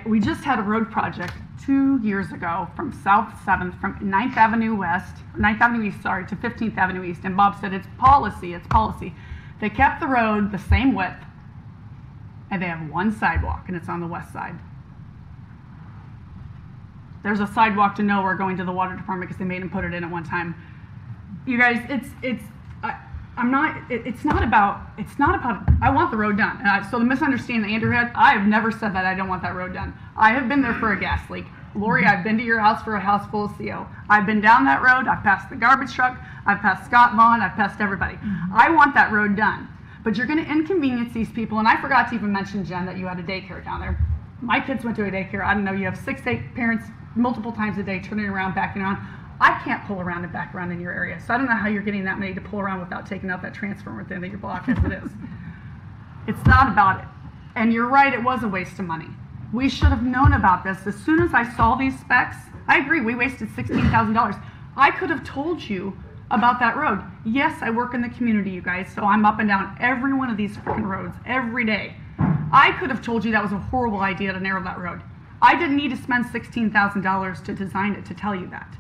We just had a road project 2 years ago from South 7th, from 9th Avenue East, sorry, to 15th Avenue East. And Bob said, it's policy, it's policy. They kept the road the same width, and they have one sidewalk, and it's on the west side. There's a sidewalk to nowhere going to the water department because they made them put it in at one time. You guys, it's not about, I want the road done. So the misunderstanding that Andrew had, I have never said that I don't want that road done. I have been there for a gas leak. Lori, I've been to your house for a house full of CO. I've been down that road, I've passed the garbage truck, I've passed Scott Vaughn, I've passed everybody. I want that road done. But you're gonna inconvenience these people, and I forgot to even mention, Jen, that you had a daycare down there. My kids went to a daycare, I don't know, you have 6 to 8 parents multiple times a day turning around, backing on. I can't pull around and back around in your area, so I don't know how you're getting that many to pull around without taking out that transformer at the end of your block as it is. It's not about it. And you're right, it was a waste of money. We should have known about this. As soon as I saw these specs, I agree, we wasted $16,000. I could have told you about that road. Yes, I work in the community, you guys, so I'm up and down every one of these freaking roads every day. I could have told you that was a horrible idea to narrow that road. I didn't need to spend $16,000 to design it to tell you that.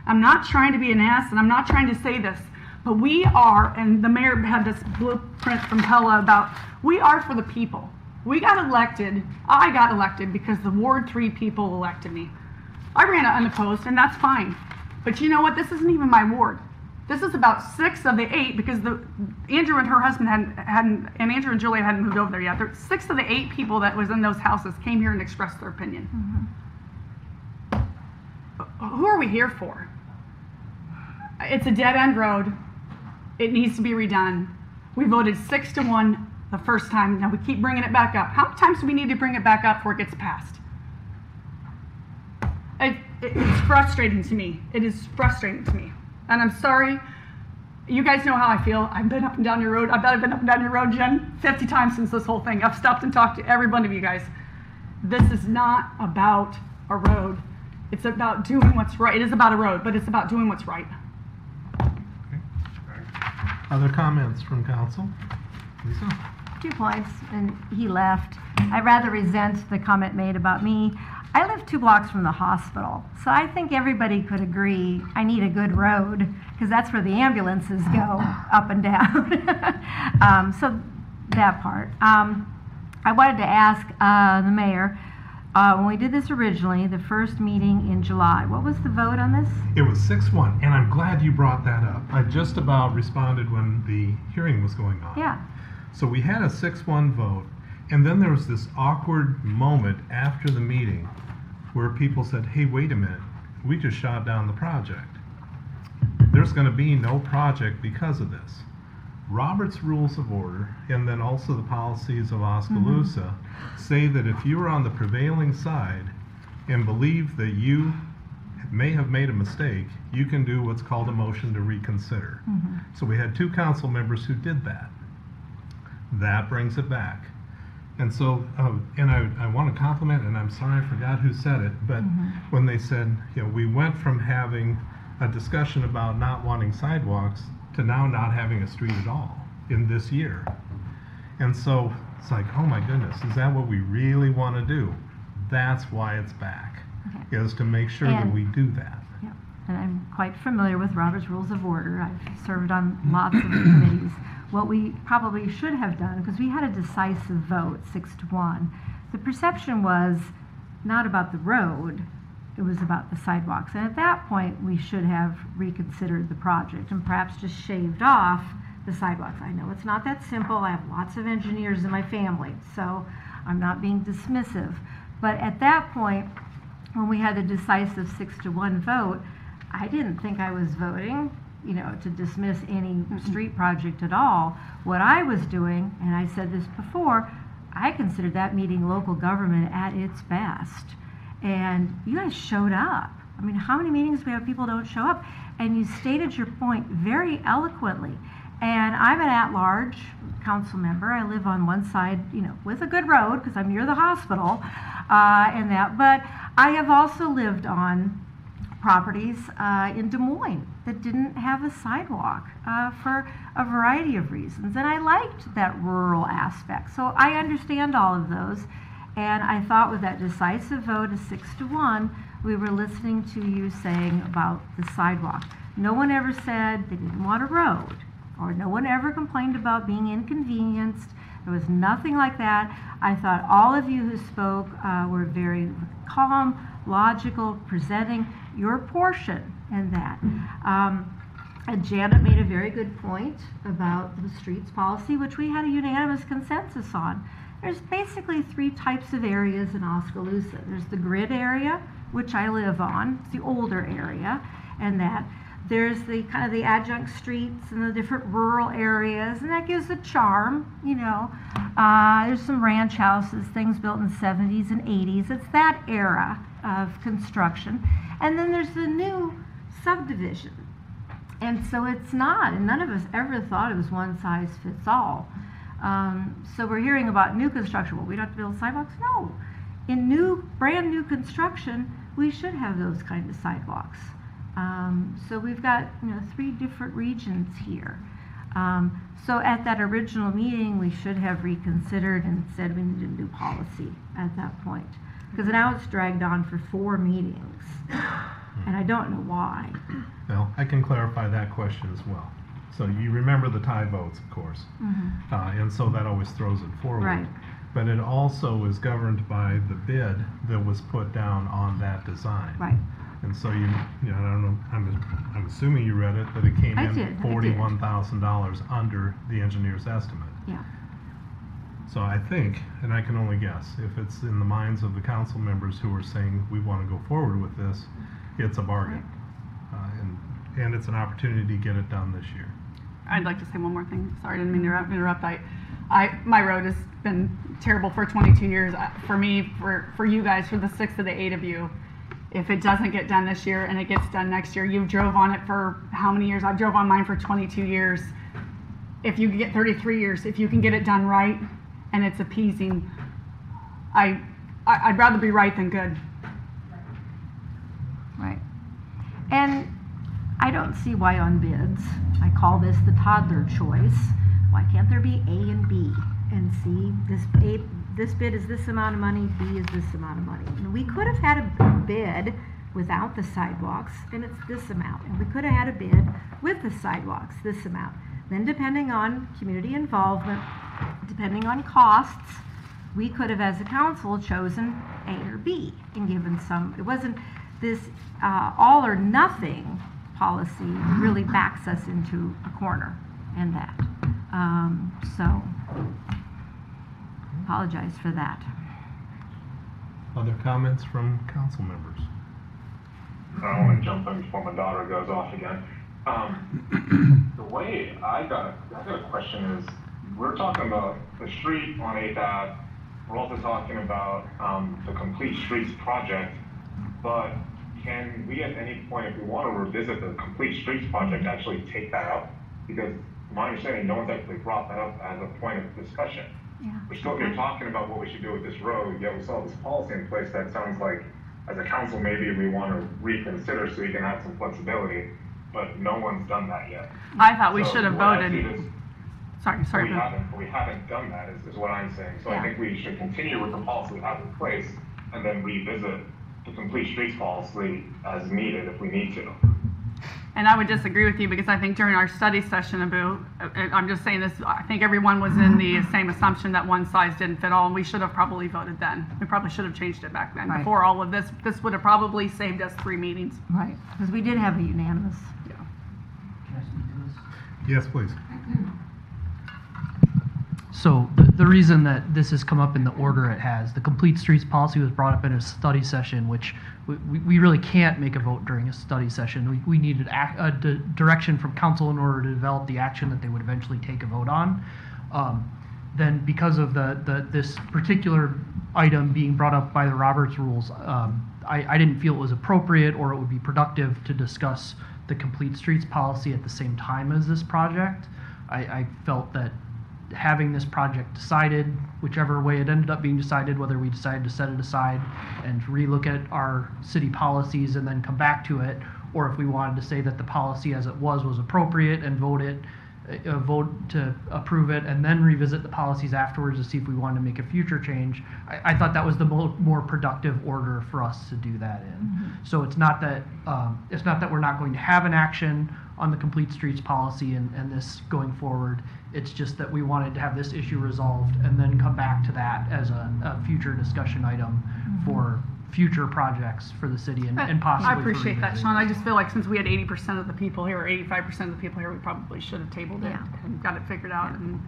I'm not trying to be an ass, and I'm not trying to say this, but we are, and the mayor had this blueprint from Pella about, we are for the people. We got elected, I got elected because the Ward 3 people elected me. I ran it unopposed, and that's fine. But you know what, this isn't even my ward. This is about 6 of the 8, because Andrew and her husband and Andrew and Julia hadn't moved over there yet. 6 of the 8 people that was in those houses came here and expressed their opinion. Who are we here for? It's a dead-end road. It needs to be redone. We voted 6-1 the first time. Now we keep bringing it back up. How many times do we need to bring it back up before it gets passed? It's frustrating to me. It is frustrating to me. And I'm sorry. You guys know how I feel. I've been up and down your road. I bet I've been up and down your road, Jen, 50 times since this whole thing. I've stopped and talked to every one of you guys. This is not about a road. It's about doing what's right. It is about a road, but it's about doing what's right. Other comments from council? Lisa? 2 points, and he left. I rather resent the comment made about me. I live 2 blocks from the hospital, so I think everybody could agree I need a good road, because that's where the ambulances go, up and down. So that part. I wanted to ask the mayor, when we did this originally, the first meeting in July, what was the vote on this? It was 6-1, and I'm glad you brought that up. I just about responded when the hearing was going on. Yeah. So we had a 6-1 vote, and then there was this awkward moment after the meeting where people said, hey, wait a minute, we just shot down the project. There's going to be no project because of this. Robert's Rules of Order, and then also the policies of Oskaloosa, say that if you are on the prevailing side and believe that you may have made a mistake, you can do what's called a motion to reconsider. So we had 2 council members who did that. That brings it back. And so, and I want to compliment, and I'm sorry I forgot who said it, but when they said, you know, we went from having a discussion about not wanting sidewalks to now not having a street at all in this year. And so it's like, oh my goodness, is that what we really want to do? That's why it's back, is to make sure that we do that. Yeah. And I'm quite familiar with Robert's Rules of Order. I've served on lots of committees. What we probably should have done, because we had a decisive vote, 6-1, the perception was not about the road, it was about the sidewalks. And at that point, we should have reconsidered the project and perhaps just shaved off the sidewalks. I know it's not that simple. I have lots of engineers in my family, so I'm not being dismissive. But at that point, when we had the decisive 6-1 vote, I didn't think I was voting, you know, to dismiss any street project at all. What I was doing, and I said this before, I considered that meeting local government at its best. And you guys showed up. I mean, how many meetings we have people don't show up? And you stated your point very eloquently. And I'm an at-large council member. I live on one side, you know, with a good road because I'm near the hospital and that. But I have also lived on properties in Des Moines that didn't have a sidewalk for a variety of reasons. And I liked that rural aspect. So I understand all of those. And I thought with that decisive vote of 6-1, we were listening to you saying about the sidewalk. No one ever said they didn't want a road, or no one ever complained about being inconvenienced. There was nothing like that. I thought all of you who spoke were very calm, logical, presenting your portion in that. And Janet made a very good point about the streets policy, which we had a unanimous consensus on. There's basically 3 types of areas in Oskaloosa. There's the grid area, which I live on. It's the older area, and that. There's the kind of the adjunct streets and the different rural areas, and that gives a charm, you know. There's some ranch houses, things built in the 70s and 80s. It's that era of construction. And then there's the new subdivision. And so it's not, and none of us ever thought it was one size fits all. So we're hearing about new construction. Well, we don't have to build sidewalks? No. In brand new construction, we should have those kind of sidewalks. So we've got 3 different regions here. So at that original meeting, we should have reconsidered and said we needed a new policy at that point. Because now it's dragged on for 4 meetings. And I don't know why. Well, I can clarify that question as well. So you remember the tie votes, of course. Mm-hmm. And so that always throws it forward. Right. But it also is governed by the bid that was put down on that design. Right. And so I don't know, I'm assuming you read it, that it came in $41,000 under the engineer's estimate. Yeah. So I think, and I can only guess, if it's in the minds of the council members who are saying we want to go forward with this, it's a bargain. And it's an opportunity to get it done this year. I'd like to say one more thing. Sorry, I didn't mean to interrupt. My road has been terrible for 22 years. For me, for you guys, for the 6 of the 8 of you, if it doesn't get done this year and it gets done next year, you drove on it for how many years? I drove on mine for 22 years. If you get 33 years, if you can get it done right and it's appeasing, I'd rather be right than good. Right. And I don't see why on bids, I call this the toddler choice. Why can't there be A and B and C? This bid is this amount of money, B is this amount of money. And we could have had a bid without the sidewalks, and it's this amount. And we could have had a bid with the sidewalks, this amount. Then depending on community involvement, depending on costs, we could have, as a council, chosen A or B and given some. It wasn't this all or nothing policy really backs us into a corner in that. So apologize for that. Other comments from council members? I don't want to jump in before my daughter goes off again. The way I got a question is, we're talking about the street on 8th Ave. We're also talking about the Complete Streets project, but can we at any point, if we want to revisit the Complete Streets project, actually take that up? Because my understanding, no one's actually brought that up as a point of discussion. Yeah. We're still here talking about what we should do with this road, yet we still have this policy in place that sounds like, as a council, maybe we want to reconsider so we can have some flexibility, but no one's done that yet. I thought we So should have what I voted. see is- Sorry. We haven't done that, is what I'm saying. So I think we should continue with the policy we have in place and then revisit the Complete Streets policy as needed if we need to. And I would disagree with you because I think during our study session about, I'm just saying this, I think everyone was in the same assumption that one size didn't fit all, and we should have probably voted then. We probably should have changed it back then. Right. Before all of this, this would have probably saved us 3 meetings. Right, because we did have a unanimous. Yes, please. So the reason that this has come up in the order it has, the Complete Streets policy was brought up in a study session, which we really can't make a vote during a study session. We needed a direction from council in order to develop the action that they would eventually take a vote on. Then because of this particular item being brought up by the Roberts rules, I didn't feel it was appropriate or it would be productive to discuss the Complete Streets policy at the same time as this project. I felt that having this project decided, whichever way it ended up being decided, whether we decided to set it aside and relook at our city policies and then come back to it, or if we wanted to say that the policy as it was appropriate and vote to approve it and then revisit the policies afterwards to see if we wanted to make a future change. I thought that was the more productive order for us to do that in. So it's not that we're not going to have an action on the Complete Streets policy and this going forward. It's just that we wanted to have this issue resolved and then come back to that as a future discussion item for future projects for the city and possibly I appreciate for that, revisiting Sean. I this. just feel like since we had 80% of the people here, or 85% of the people here, we probably should have tabled it and got it figured out and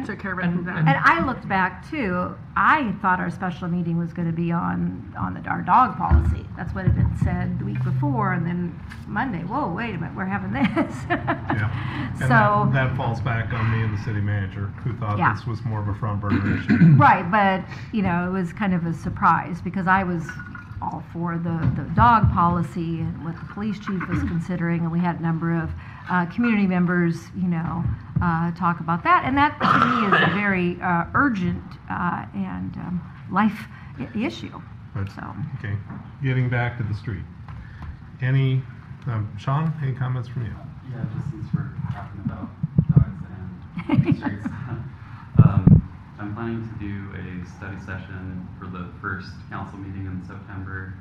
took care of it from then. And I looked back too. I thought our special meeting was going to be on our dog policy. That's what had been said the week before, and then Monday. Whoa, wait a minute, we're having this. Yeah. And So that falls back on me and the city manager, who thought Yeah. this was more of a front burner issue. right, but it was kind of a surprise because I was all for the dog policy and what the police chief was considering, and we had a number of community members, talk about that, and that to me is a very urgent and life issue. Okay, getting back to the street. Sean, any comments from you? Yeah, just since we're talking about dogs and streets. I'm planning to do a study session for the first council meeting in September.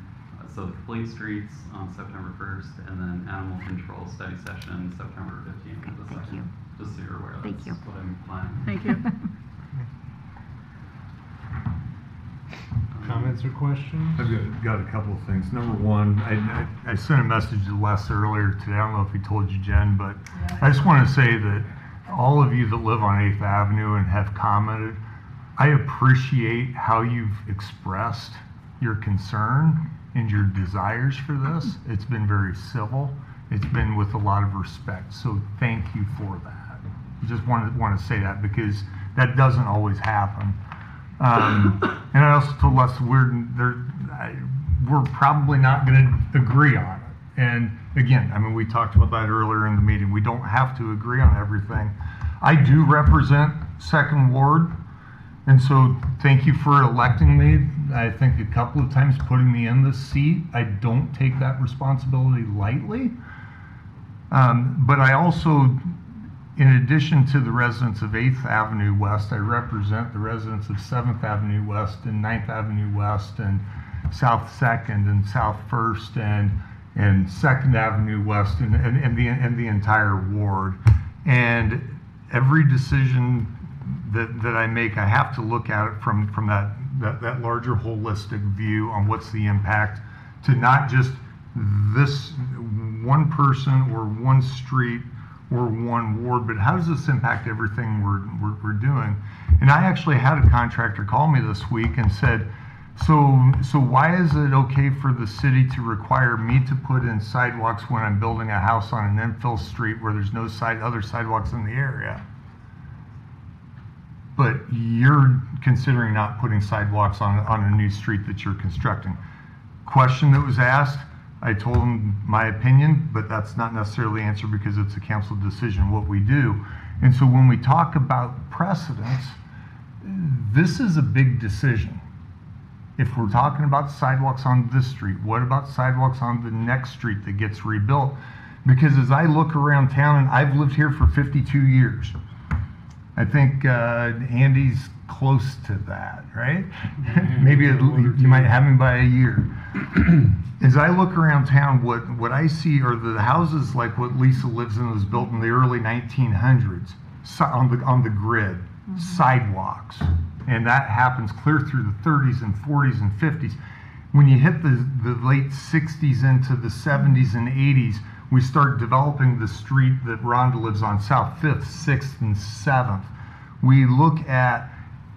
So the Complete Streets on September 1st, and then Animal Control study session September 15th. Thank you. Just so you're aware, Thank that's you. what I'm planning. Thank you. Comments or questions? I've got a couple of things. Number one, I sent a message to Les earlier today. I don't know if he told you, Jen, but I just want to say that all of you that live on 8th Avenue and have commented, I appreciate how you've expressed your concern and your desires for this. It's been very civil. It's been with a lot of respect. So thank you for that. Just want to say that because that doesn't always happen. And I also told Les we're probably not going to agree on it. And again, we talked about that earlier in the meeting. We don't have to agree on everything. I do represent Second Ward, and so thank you for electing me. I think a couple of times putting me in this seat. I don't take that responsibility lightly. But I also, in addition to the residents of 8th Avenue West, I represent the residents of 7th Avenue West and 9th Avenue West and South 2nd and South 1st and 2nd Avenue West and the entire ward. And every decision that I make, I have to look at it from that larger holistic view on what's the impact to not just this one person or one street or one ward, but how does this impact everything we're doing? And I actually had a contractor call me this week and said, so why is it okay for the city to require me to put in sidewalks when I'm building a house on an infill street where there's no other sidewalks in the area? But you're considering not putting sidewalks on a new street that you're constructing. Question that was asked, I told him my opinion, but that's not necessarily the answer because it's a council decision what we do. And so when we talk about precedents, this is a big decision. If we're talking about sidewalks on this street, what about sidewalks on the next street that gets rebuilt? Because as I look around town, and I've lived here for 52 years, I think Andy's close to that, right? Maybe you might have him by a year. As I look around town, what I see are the houses like what Lisa lives in was built in the early 1900s on the grid, sidewalks. And that happens clear through the 30s and 40s and 50s. When you hit the late 60s into the 70s and 80s, we start developing the street that Rhonda lives on, South 5th, 6th, and 7th. We look at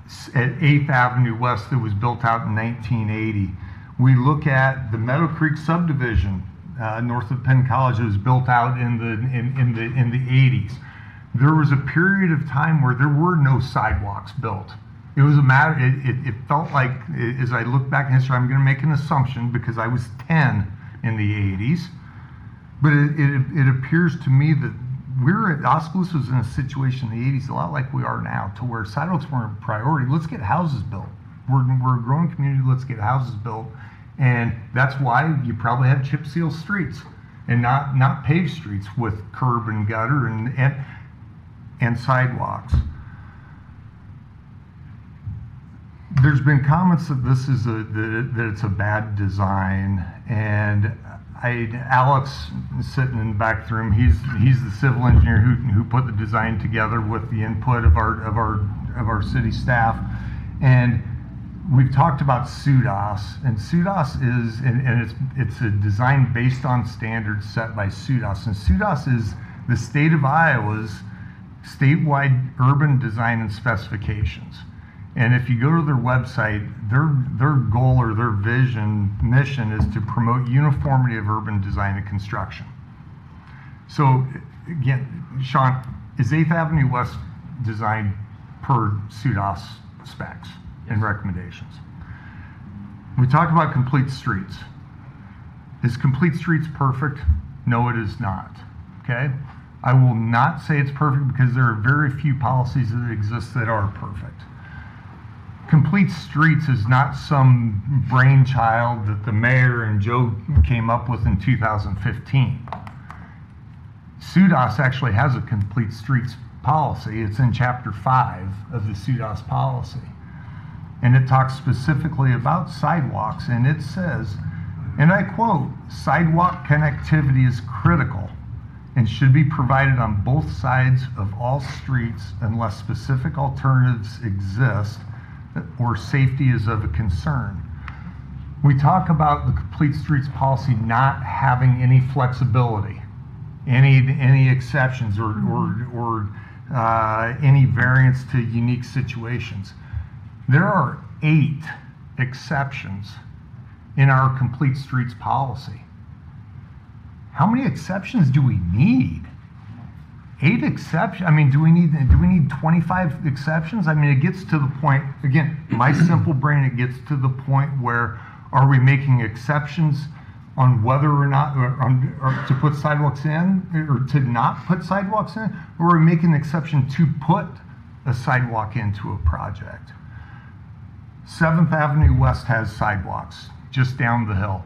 8th Avenue West that was built out in 1980. We look at the Meadow Creek subdivision north of Penn College that was built out in the 80s. There was a period of time where there were no sidewalks built. It was a matter, it felt like, as I look back in history, I'm going to make an assumption because I was 10 in the 80s, but it appears to me that Oskaloosa was in a situation in the 80s, a lot like we are now, to where sidewalks weren't a priority. Let's get houses built. We're a growing community, let's get houses built. And that's why you probably have chip seal streets and not paved streets with curb and gutter and sidewalks. There's been comments that this is that it's a bad design, and Alex is sitting in the back of the room. He's the civil engineer who put the design together with the input of our city staff, and we've talked about SUDAS, and SUDAS is it's a design based on standards set by SUDAS, and SUDAS is the state of Iowa's statewide urban design and specifications. And if you go to their website, their goal or their mission is to promote uniformity of urban design and construction. So again, Sean, is 8th Avenue West designed per SUDAS specs and recommendations? We talk about complete streets. Is complete streets perfect? No, it is not, okay? I will not say it's perfect because there are very few policies that exist that are perfect. Complete streets is not some brainchild that the mayor and Joe came up with in 2015. SUDAS actually has a complete streets policy. It's in chapter 5 of the SUDAS policy. And it talks specifically about sidewalks, and it says, and I quote, "Sidewalk connectivity is critical and should be provided on both sides of all streets unless specific alternatives exist or safety is of a concern." We talk about the complete streets policy not having any flexibility, any exceptions or any variance to unique situations. There are 8 exceptions in our complete streets policy. How many exceptions do we need? 8 exceptions? I mean, do we need 25 exceptions? I mean, it gets to the point, again, my simple brain, it gets to the point where are we making exceptions on whether or not or to put sidewalks in or to not put sidewalks in, or are we making an exception to put a sidewalk into a project? 7th Avenue West has sidewalks just down the hill.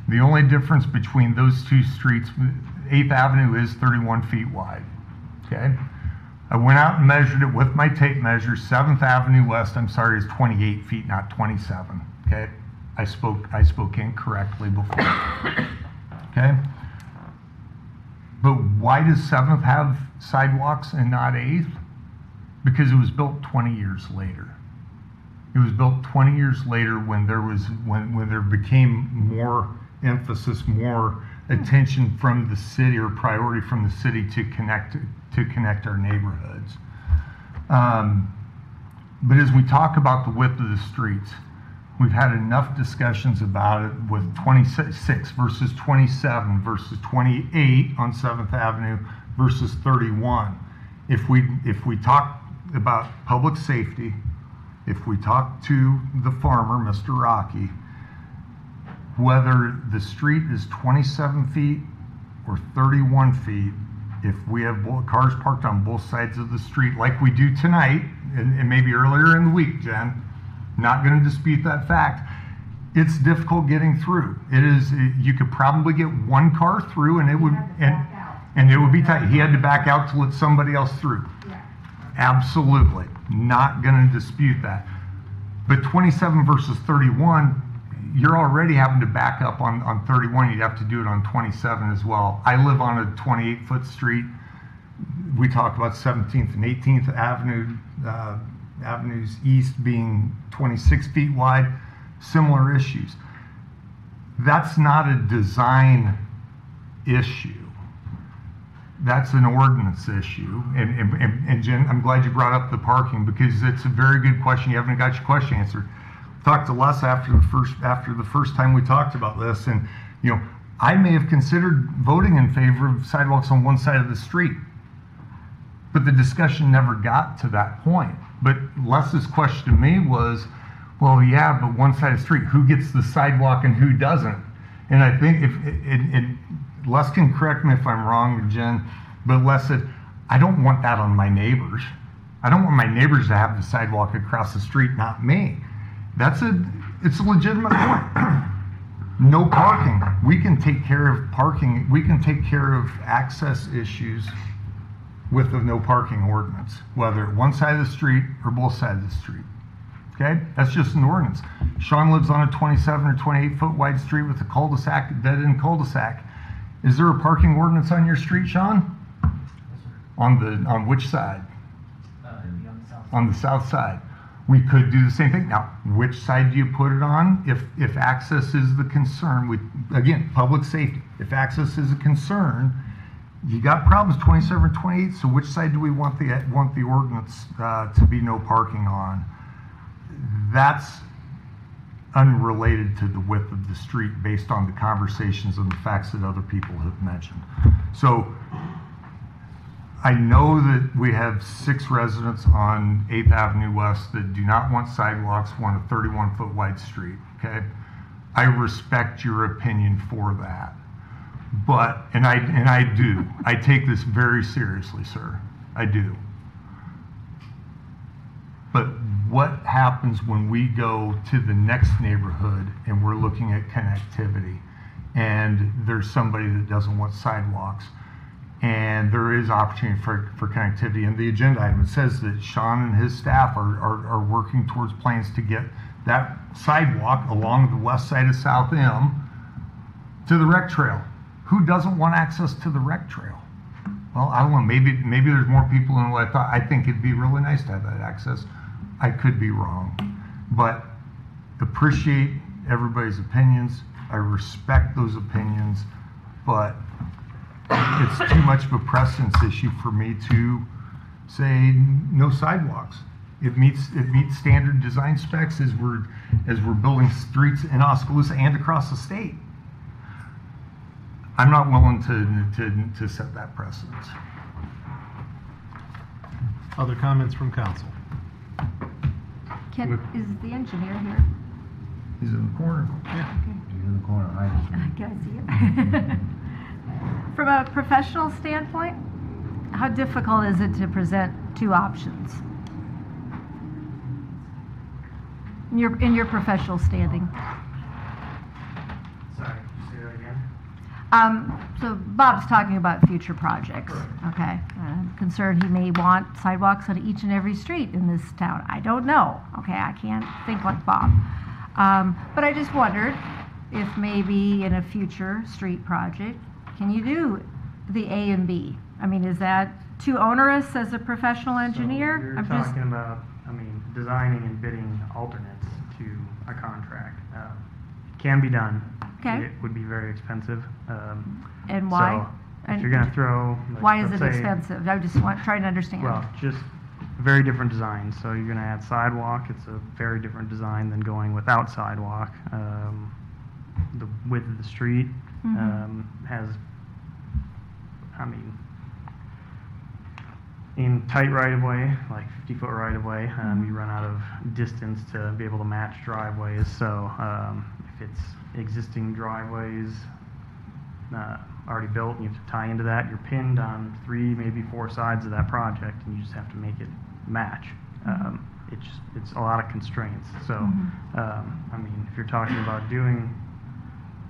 The only difference between those two streets, 8th Avenue is 31 feet wide. Okay, I went out and measured it with my tape measure. 7th Avenue West, I'm sorry, is 28 feet, not 27. Okay, I spoke incorrectly before. Okay, but why does 7th have sidewalks and not 8th? Because it was built 20 years later. It was built 20 years later when there became more emphasis, more attention from the city or priority from the city to connect our neighborhoods. But as we talk about the width of the streets, we've had enough discussions about it with 26 versus 27 versus 28 on 7th Avenue versus 31. If we talk about public safety, if we talk to the farmer, Mr. Rocky, whether the street is 27 feet or 31 feet, if we have cars parked on both sides of the street like we do tonight, and maybe earlier in the week, Jen, not going to dispute that fact, it's difficult getting through. It is, you could probably get one car through and it would, and it would be tight. He had to back out to let somebody else through. Yeah. Absolutely. Not going to dispute that. But 27 versus 31, you're already having to back up on 31. You'd have to do it on 27 as well. I live on a 28-foot street. We talk about 17th and 18th avenues east being 26 feet wide. Similar issues. That's not a design issue. That's an ordinance issue. And Jen, I'm glad you brought up the parking because it's a very good question. You haven't got your question answered. Talked to Les after the first time we talked about this, and I may have considered voting in favor of sidewalks on one side of the street, but the discussion never got to that point. But Les's question to me was, well, yeah, but one side of the street, who gets the sidewalk and who doesn't? And I think Les can correct me if I'm wrong, Jen, But Les said, I don't want that on my neighbors. I don't want my neighbors to have the sidewalk across the street, not me. It's a legitimate point. No parking. We can take care of parking. We can take care of access issues with the no parking ordinance, whether one side of the street or both sides of the street. Okay? That's just an ordinance. Sean lives on a 27 or 28 foot wide street with a cul-de-sac, dead end cul-de-sac. Is there a parking ordinance on your street, Sean? On which side? On the south side. We could do the same thing. Now, which side do you put it on? If access is the concern, again, public safety. If access is a concern, you got problems 27 or 28, so which side do we want the ordinance to be no parking on? That's unrelated to the width of the street based on the conversations and the facts that other people have mentioned. So I know that we have 6 residents on 8th Avenue West that do not want sidewalks, want a 31-foot wide street, okay? I respect your opinion for that. But, and I do, I take this very seriously, sir, I do. But what happens when we go to the next neighborhood and we're looking at connectivity and there's somebody that doesn't want sidewalks and there is opportunity for connectivity? And the agenda item, it says that Sean and his staff are working towards plans to get that sidewalk along the west side of South M to the rec trail. Who doesn't want access to the rec trail? Well, I don't know, maybe there's more people than what I thought. I think it'd be really nice to have that access. I could be wrong, but appreciate everybody's opinions. I respect those opinions, but it's too much of a precedence issue for me to say no sidewalks. It meets standard design specs as we're building streets in Oskaloosa and across the state. I'm not willing to set that precedence. Other comments from council? Is the engineer here? He's in the corner. Yeah. He's in the corner. Can I see it? From a professional standpoint, how difficult is it to present 2 options? In your professional standing? Sorry, can you say that again? So Bob's talking about future projects, okay? I'm concerned he may want sidewalks on each and every street in this town. I don't know, okay? I can't think like Bob. But I just wondered if maybe in a future street project, can you do the A and B? I mean, is that too onerous as a professional engineer? So you're talking about, designing and bidding alternates to a contract. It can be done. Okay. It would be very expensive. And why? So if you're going to throw... Why is it expensive? I just trying to understand. Well, just a very different design. So you're going to add sidewalk. It's a very different design than going without sidewalk. The width of the street has, in tight right-of-way, like 50-foot right-of-way, you run out of distance to be able to match driveways. So if it's existing driveways already built and you have to tie into that, you're pinned on 3, maybe 4 sides of that project, and you just have to make it match. It's a lot of constraints. So if you're talking about doing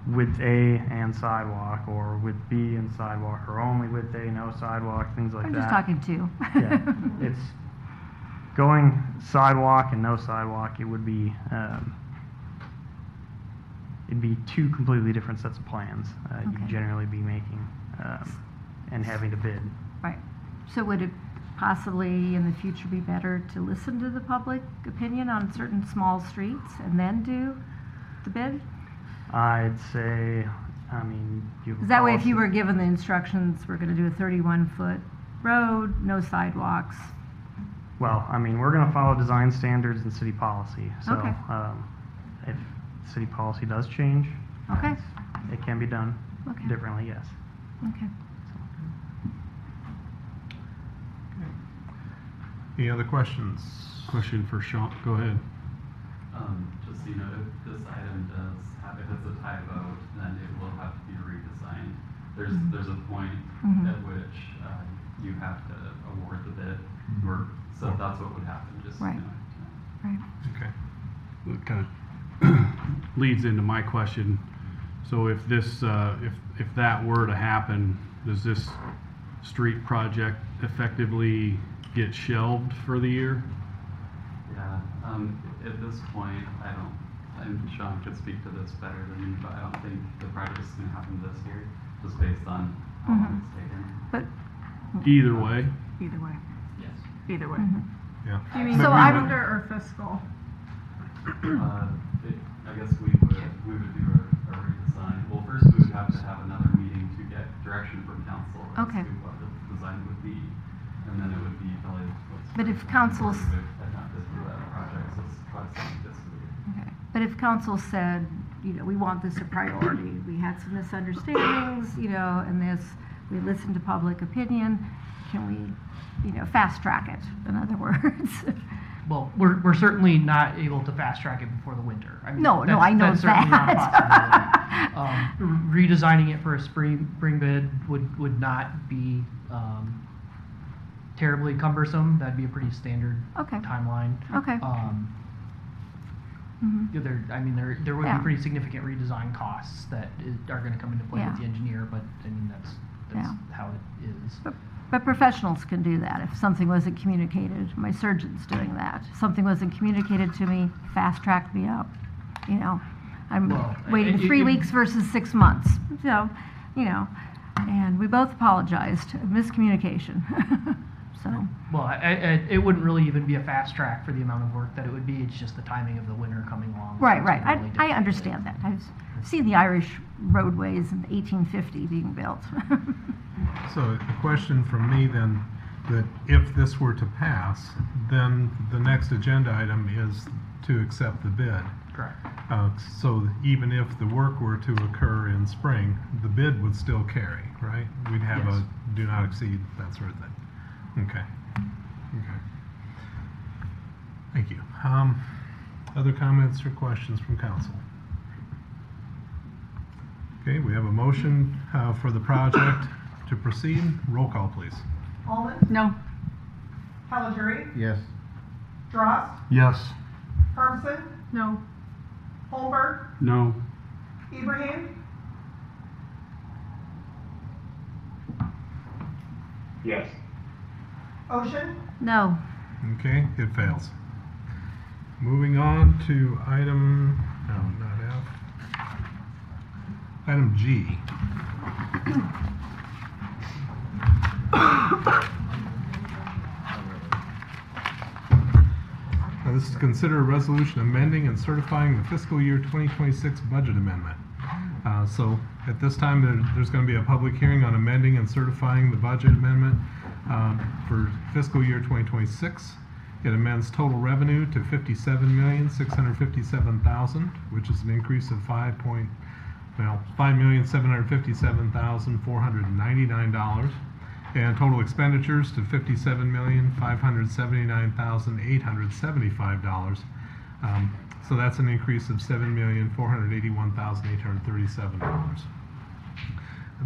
width A and sidewalk, or width B and sidewalk, or only width A, no sidewalk, things like that. I'm just talking 2. Yeah, it's going sidewalk and no sidewalk. It would be it'd be 2 completely different sets of plans you'd generally be making and having to bid. Right. So would it possibly in the future be better to listen to the public opinion on certain small streets and then do the bid? I'd say, you have That way, if you were given the instructions, we're going to do a 31-foot road, no sidewalks. Well, we're going to follow design standards and city policy. So Okay. If city policy does change, Okay. it can be done Okay. differently, yes. Okay. Any other questions? Question for Sean. Go ahead. Just, if this item if it's a tie vote, then it will have to be redesigned. there's a point Mhm. at which you have to award the bid, or so that's what would happen. Just Right. Right. Okay. It kind of leads into my question. So if this, if that were to happen, does this street project effectively get shelved for the year? Yeah. At this point, I don't. And Sean could speak to this better than me, but I don't think the project is going to happen this year, just based on how long it's taken. But Either way? Either way. Yes. Either way. Yeah. Do you mean So calendar or fiscal? I guess we would do a redesign. Well, first we would have to have another meeting to get direction from council as Okay. to what the design would be, and then it would be probably. But if council's- Projects, it's quite some fiscal year. Okay. But if council said, we want this a priority, we had some misunderstandings, and this, we listened to public opinion, can we, fast track it, in other words? Well, we're certainly not able to fast track it before the winter. I mean, No, I know that's certainly not a that. possibility. Redesigning it for a spring bid would not be terribly cumbersome. That'd be a pretty standard Okay. timeline. Okay. Mhm. There would Yeah. be pretty significant redesign costs that are going to come into play with Yeah. the engineer, but that's Yeah. how it is. But professionals can do that. If something wasn't communicated, my surgeon's doing that. If something wasn't communicated to me, fast track me up. I'm Well, waiting it- 3 it- weeks versus 6 months. So, and we both apologized. Miscommunication. So, Well, it wouldn't really even be a fast track for the amount of work that it would be. It's just the timing of the winter coming along. so right. it's I really difficult. understand that. I've seen the Irish roadways in 1850 being built. So a question from me then, that if this were to pass, then the next agenda item is to accept the bid. Correct. So even if the work were to occur in spring, the bid would still carry, right? We'd have Yes. a do not exceed, that sort of thing. Okay. Thank you. Other comments or questions from council? Okay, we have a motion for the project to proceed. Roll call, please. Holman? No. Caligiuri? Yes. Drost? Yes. Hermson? No. Holmberg? No. Ibrahim? Yes. Ocean? No. Okay, it fails. Moving on to item, no, not F. Item G. Now, this is to consider a resolution amending and certifying the fiscal year 2026 budget amendment. So at this time, there's going to be a public hearing on amending and certifying the budget amendment for fiscal year 2026. It amends total revenue to $57,657,000, which is an increase of $5,757,499, and total expenditures to $57,579,875. So that's an increase of $7,481,837.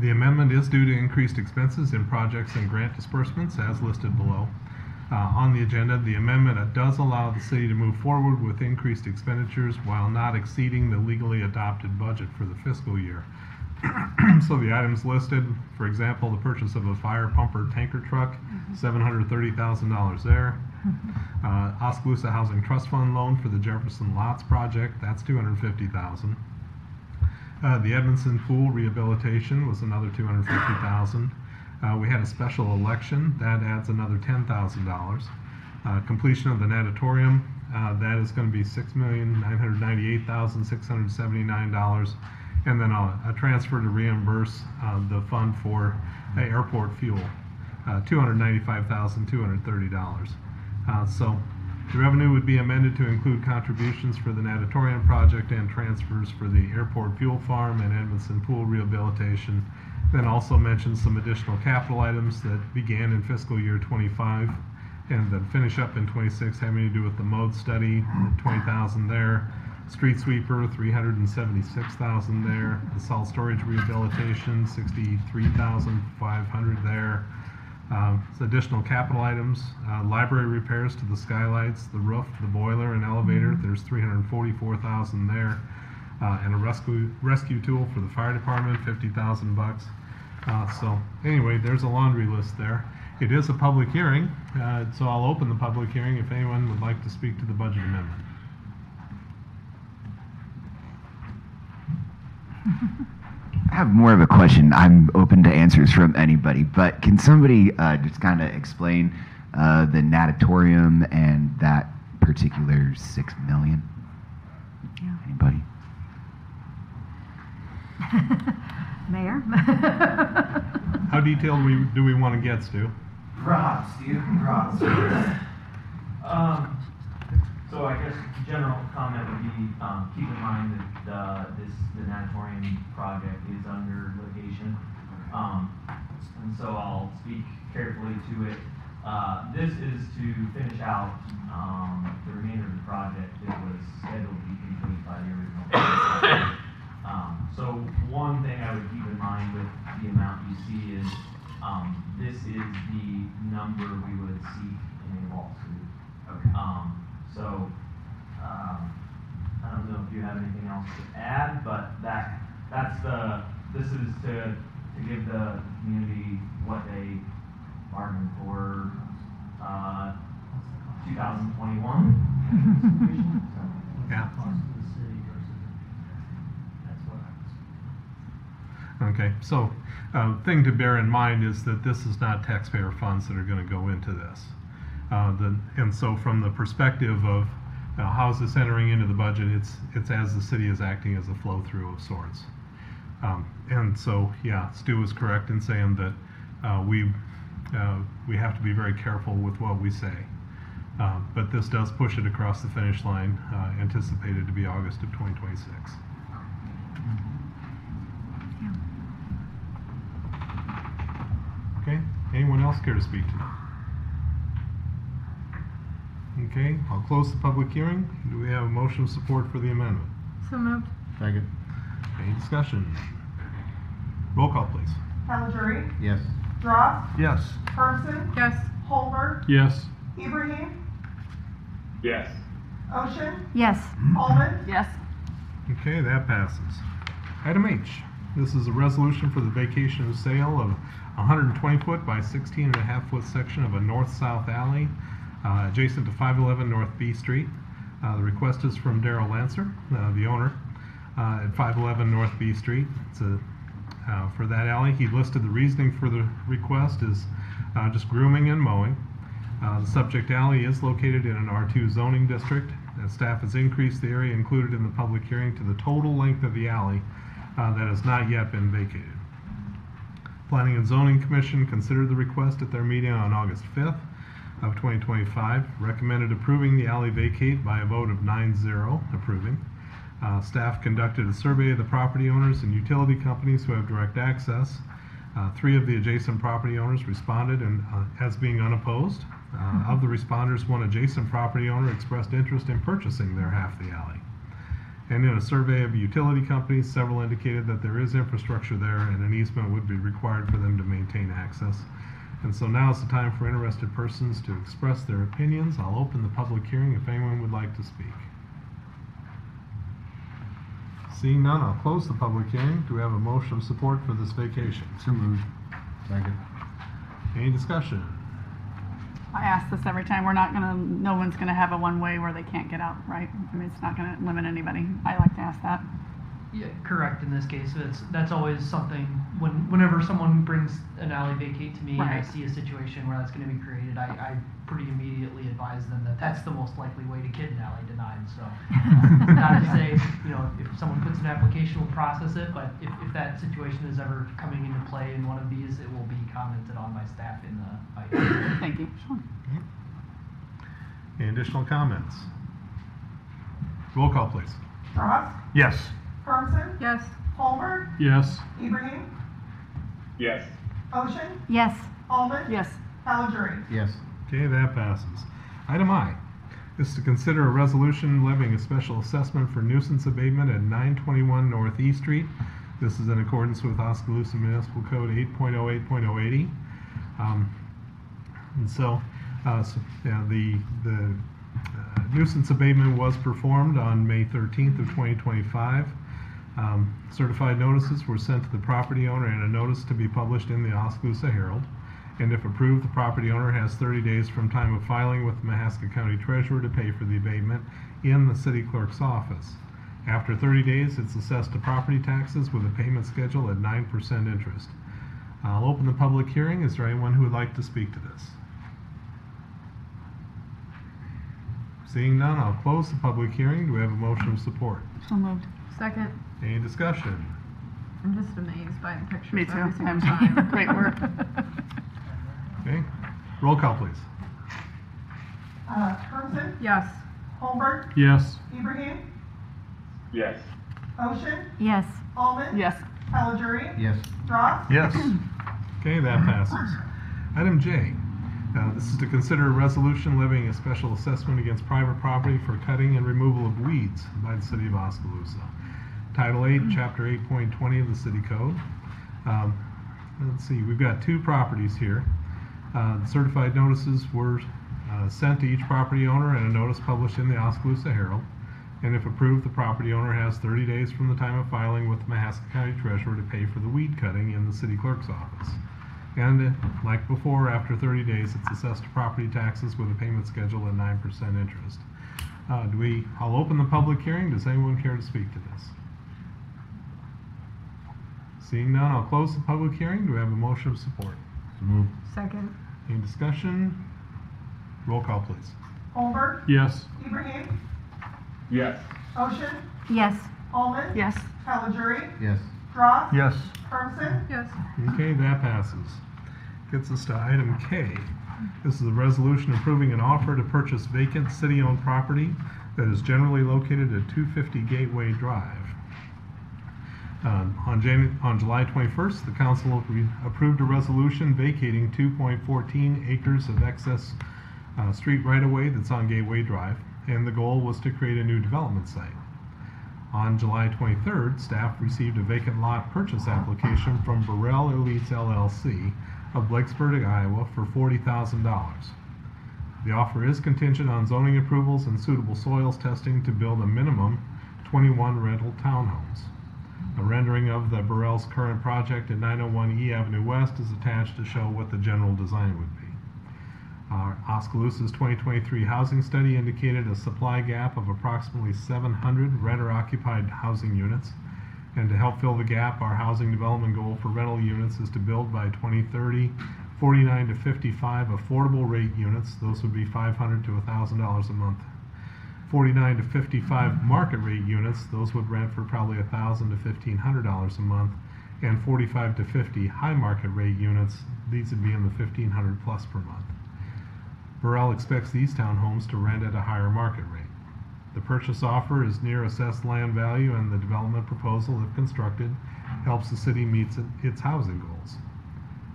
The amendment is due to increased expenses in projects and grant disbursements as listed below. On the agenda, the amendment does allow the city to move forward with increased expenditures while not exceeding the legally adopted budget for the fiscal year. So the items listed, for example, the purchase of a fire pumper tanker truck, $730,000 there. Oskaloosa Housing Trust Fund loan for the Jefferson Lots project, that's $250,000. The Edmondson Pool rehabilitation was another $250,000. We had a special election, that adds another $10,000. Completion of the natatorium, that is going to be $6,998,679. And then a transfer to reimburse the fund for airport fuel, $295,230. So the revenue would be amended to include contributions for the natatorium project and transfers for the airport fuel farm and Edmondson Pool rehabilitation. Then also mention some additional capital items that began in fiscal year 25 and that finish up in 26, having to do with the mode study, $20,000 there. Street sweeper, $376,000 there. The salt storage rehabilitation, $63,500 there. Additional capital items, library repairs to the skylights, the roof, the boiler, and elevator. There's $344,000 there. And a rescue tool for the fire department, $50,000. So anyway, there's a laundry list there. It is a public hearing, so I'll open the public hearing if anyone would like to speak to the budget amendment. I have more of a question. I'm open to answers from anybody, but can somebody just kind of explain the natatorium and that particular $6 million? Yeah. Anybody? Mayor? How detailed do we want to get, Stu? Rob, Steve, Rob. So I guess the general comment would be, keep in mind that the natatorium project is under litigation. And so I'll speak carefully to it. This is to finish out the remainder of the project that was scheduled to be complete by the original project. So one thing I would keep in mind with the amount you see is this is the number we would seek in a lawsuit. Okay. I don't know if you have anything else to add, but this is to give the community what they bargained for 2021. Yeah. Okay, so thing to bear in mind is that this is not taxpayer funds that are going to go into this. And so from the perspective of how is this entering into the budget, it's as the city is acting as a flow through of sorts. And so, yeah, Stu is correct in saying that we have to be very careful with what we say. But this does push it across the finish line, anticipated to be August of 2026. Okay, anyone else care to speak to that? Okay, I'll close the public hearing. Do we have a motion of support for the amendment? So moved. Second. Any discussion? Roll call, please. Calgery, Yes. Dross, Yes. Hermsen, Yes. Holmberg, Yes. Ibrahim, Yes. Ocean, Yes. Almond, Yes. Okay, that passes. Item H. This is a resolution for the vacation of sale of 120-foot by 16.5-foot section of a north-south alley adjacent to 511 North B Street. The request is from Daryl Lancer, the owner, at 511 North B Street. It's for that alley. He listed the reasoning for the request is just grooming and mowing. The subject alley is located in an R2 zoning district. Staff has increased the area included in the public hearing to the total length of the alley that has not yet been vacated. Planning and Zoning Commission considered the request at their meeting on August 5th of 2025, recommended approving the alley vacate by a vote of 9-0 approving. Staff conducted a survey of the property owners and utility companies who have direct access. 3 of the adjacent property owners responded and as being unopposed. Of the responders, 1 adjacent property owner expressed interest in purchasing their half of the alley. And in a survey of utility companies, several indicated that there is infrastructure there and an easement would be required for them to maintain access. And so now is the time for interested persons to express their opinions. I'll open the public hearing if anyone would like to speak. Seeing none, I'll close the public hearing. Do we have a motion of support for this vacation? So moved. Second. Any discussion? I ask this every time. No one's gonna have a one-way where they can't get out, right? I mean, it's not gonna limit anybody. I like to ask that. Yeah, correct. In this case, that's always something. Whenever someone brings an alley vacate to me, and I Right. see a situation where that's going to be created, I pretty immediately advise them that that's the most likely way to get an alley denied. So, not to say, if someone puts an application, we'll process it. But if that situation is ever coming into play in one of these, it will be commented on by staff in the item. Thank you. Sure. Any additional comments? Roll call, please. Dross, Yes. Hermsen, Yes. Holmberg, Yes. Ibrahim, Yes. Yes. Almond, Yes. Calgery. Yes. Okay, that passes. Item I. is to consider a resolution levying a special assessment for nuisance abatement at 921 North E Street. This is in accordance with Oskaloosa Municipal Code 8.08.080. And so, the nuisance abatement was performed on May 13th of 2025. Certified notices were sent to the property owner and a notice to be published in the Oskaloosa Herald. And if approved, the property owner has 30 days from time of filing with the Mahaska County Treasurer to pay for the abatement in the city clerk's office. After 30 days, it's assessed to property taxes with a payment schedule at 9% interest. I'll open the public hearing. Is there anyone who would like to speak to this? Seeing none, I'll close the public hearing. Do we have a motion of support? So moved. Second. Any discussion? I'm just amazed by the pictures. Me too. every single I'm time. great work. Okay. Roll call, please. Hermsen, Yes. Holmberg, Yes. Ibrahim, Yes. Ocean, Yes. Almond, Yes. Calajuri, Yes. Ross, Yes. Okay, that passes. Item J. This is to consider a resolution levying a special assessment against private property for cutting and removal of weeds by the city of Oskaloosa. Title 8, Chapter 8.20 of the City Code. Let's see, we've got two properties here. The certified notices were sent to each property owner and a notice published in the Oskaloosa Herald. And if approved, the property owner has 30 days from the time of filing with the Mahaska County Treasurer to pay for the weed cutting in the city clerk's office. And like before, after 30 days, it's assessed to property taxes with a payment schedule at 9% interest. I'll open the public hearing. Does anyone care to speak to this? Seeing none, I'll close the public hearing. Do we have a motion of support? So moved. Second. Any discussion? Roll call, please. Holmberg, Yes. Ibrahim, Yes. Ocean, Yes. Almond, Yes. Calajuri, Yes. Ross, Yes. Hermsen, Yes. Okay, that passes. Gets us to item K. This is a resolution approving an offer to purchase vacant city-owned property that is generally located at 250 Gateway Drive. On July 21st, the council approved a resolution vacating 2.14 acres of excess street right-of-way that's on Gateway Drive, and the goal was to create a new development site. On July 23rd, staff received a vacant lot purchase application from Burrell Elites LLC of Blakesburg, Iowa for $40,000. The offer is contingent on zoning approvals and suitable soils testing to build a minimum 21 rental townhomes. A rendering of the Burrell's current project at 901 E Avenue West is attached to show what the general design would be. Oskaloosa's 2023 housing study indicated a supply gap of approximately 700 renter-occupied housing units. And to help fill the gap, our housing development goal for rental units is to build by 2030 49 to 55 affordable rate units. Those would be $500 to $1,000 a month. 49 to 55 market rate units. Those would rent for probably $1,000 to $1,500 a month. And 45 to 50 high market rate units. These would be in the $1,500 plus per month. Burrell expects these townhomes to rent at a higher market rate. The purchase offer is near assessed land value, and the development proposal, if constructed, helps the city meet its housing goals.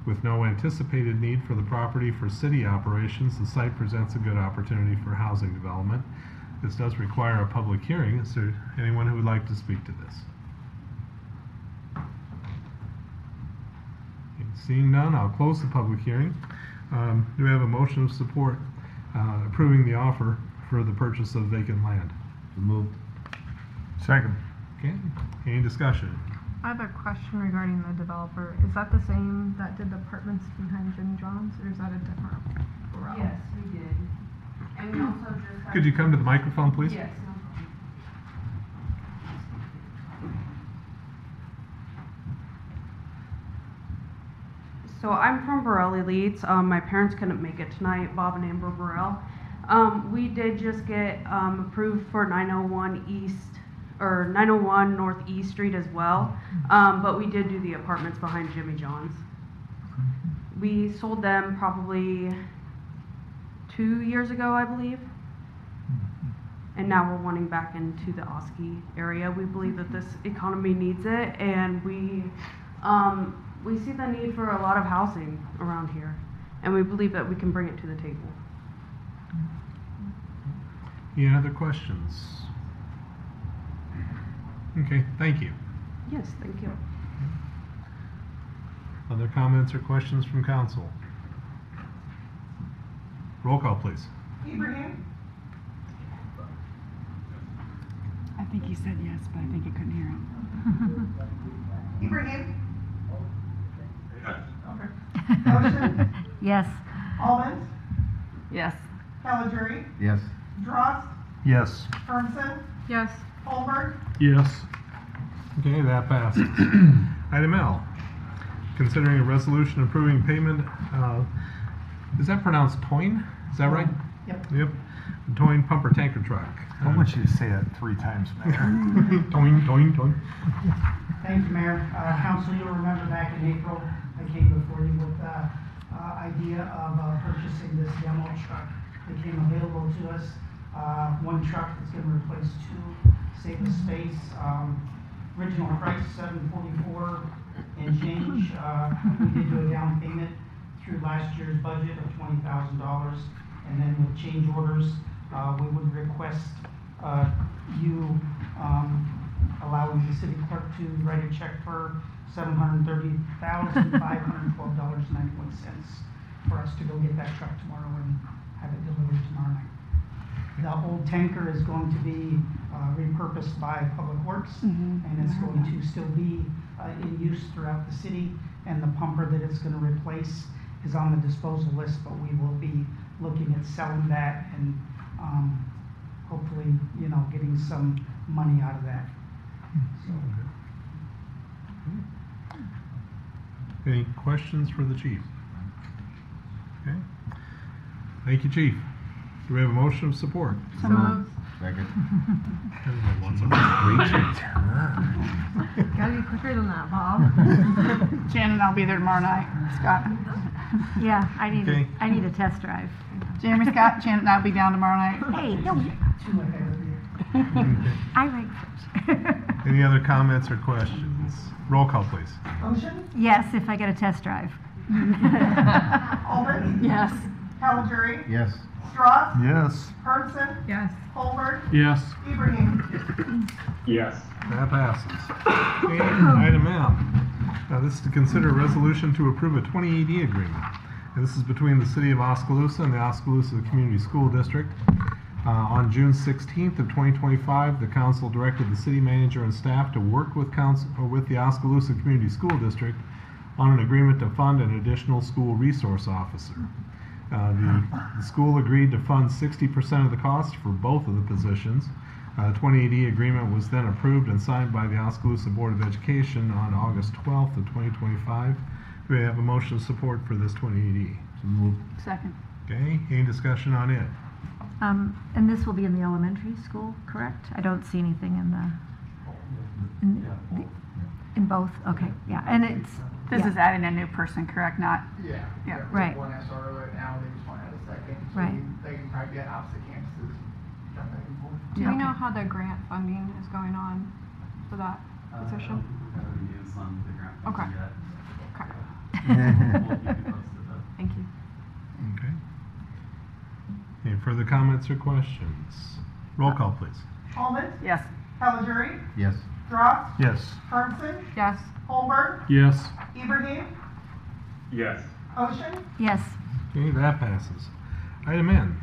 With no anticipated need for the property for city operations, the site presents a good opportunity for housing development. This does require a public hearing. Is there anyone who would like to speak to this? Seeing none, I'll close the public hearing. Do we have a motion of support approving the offer for the purchase of vacant land? So moved. Second. Okay, any discussion? I have a question regarding the developer. Is that the same that did the apartments behind Jimmy John's, or is that a different Burrell? Yes, we did. And we also just have. Could you come to the microphone, please? Yes, no problem. So I'm from Burrell Elites. My parents couldn't make it tonight, Bob and Amber Burrell. We did just get approved for 901 East, or 901 North East Street as well, but we did do the apartments behind Jimmy John's. We sold them probably 2 years ago, I believe. And now we're wanting back into the Oski area. We believe that this economy needs it, and we see the need for a lot of housing around here, and we believe that we can bring it to the table. Any other questions? Okay, thank you. Yes, thank you. Other comments or questions from council? Roll call, please. Ibrahim, I think he said yes, but I think he couldn't hear him. Ibrahim. Ocean, Yes. Almond, Yes. Caligiuri, Yes. Drost, Yes. Hermsen, Yes. Holberg, Yes. Okay, that passes. Item L, considering a resolution approving payment, is that pronounced Toyne? Is that right? Yep. Yep. Toyne pumper tanker truck. I want you to say that 3 times, Mayor. Toyne, Toyne, Toyne. Thank you, Mayor. Council, you'll remember back in April, I came before you with the idea of purchasing this demo truck. It came available to us. One truck that's going to replace 2, save us space. Original price $744 and change. We did do a down payment through last year's budget of $20,000, and then with change orders, we would request you allowing the city clerk to write a check for $730,512.91 for us to go get that truck tomorrow and have it delivered tomorrow night. The old tanker is going to be repurposed by Public Works, and it's going to still be in use throughout the city, and the pumper that it's going to replace is on the disposal list, but we will be looking at selling that and hopefully, getting some money out of that. So, Any questions for the chief? Okay. Thank you, chief. Do we have a motion of support? So moved. Second. Everyone wants a Gotta be quicker than that, Bob. Jan and I'll be there tomorrow night. Scott. Yeah, I need, Okay. I need a test drive. Jeremy, Scott, Jan and I'll be down tomorrow night. Hey, no, 2 ahead of you. I like fish. Any other comments or questions? Roll call, please. Ocean, Yes, if I get a test drive. Almond, Yes. Caligiuri, Yes. Drost, Yes. Hermsen, Yes. Holberg, Yes. Ibrahim. Yes. That passes. Okay, item M. Now, this is to consider a resolution to approve a 2080 agreement. And this is between the City of Oskaloosa and the Oskaloosa Community School District. On June 16th of 2025, the council directed the city manager and staff to work with the Oskaloosa Community School District on an agreement to fund an additional school resource officer. The school agreed to fund 60% of the cost for both of the positions. The 2080 agreement was then approved and signed by the Oskaloosa Board of Education on August 12th of 2025. Do we have a motion of support for this 2080? So move. Second. Okay, any discussion on it? And this will be in the elementary school, correct? I don't see anything in both, okay, yeah, and it's. This yeah. is adding a new person, correct? Not. Yeah. Yeah. Right. One SRO right now, they just want to add a second. So Right. They can probably be at opposite campuses, jump back and forth. Do we know how the grant funding is going on for that position? We haven't used some of the grant Okay. funding yet. Okay. We'll keep you posted though. Thank you. Okay. Any further comments or questions? Roll call, please. Almond, Yes. Caligiuri, Yes. Drost, Yes. Hermsen, Yes. Holberg, Yes. Ibrahim, Yes. Ocean, Yes. Okay, that passes. Item N.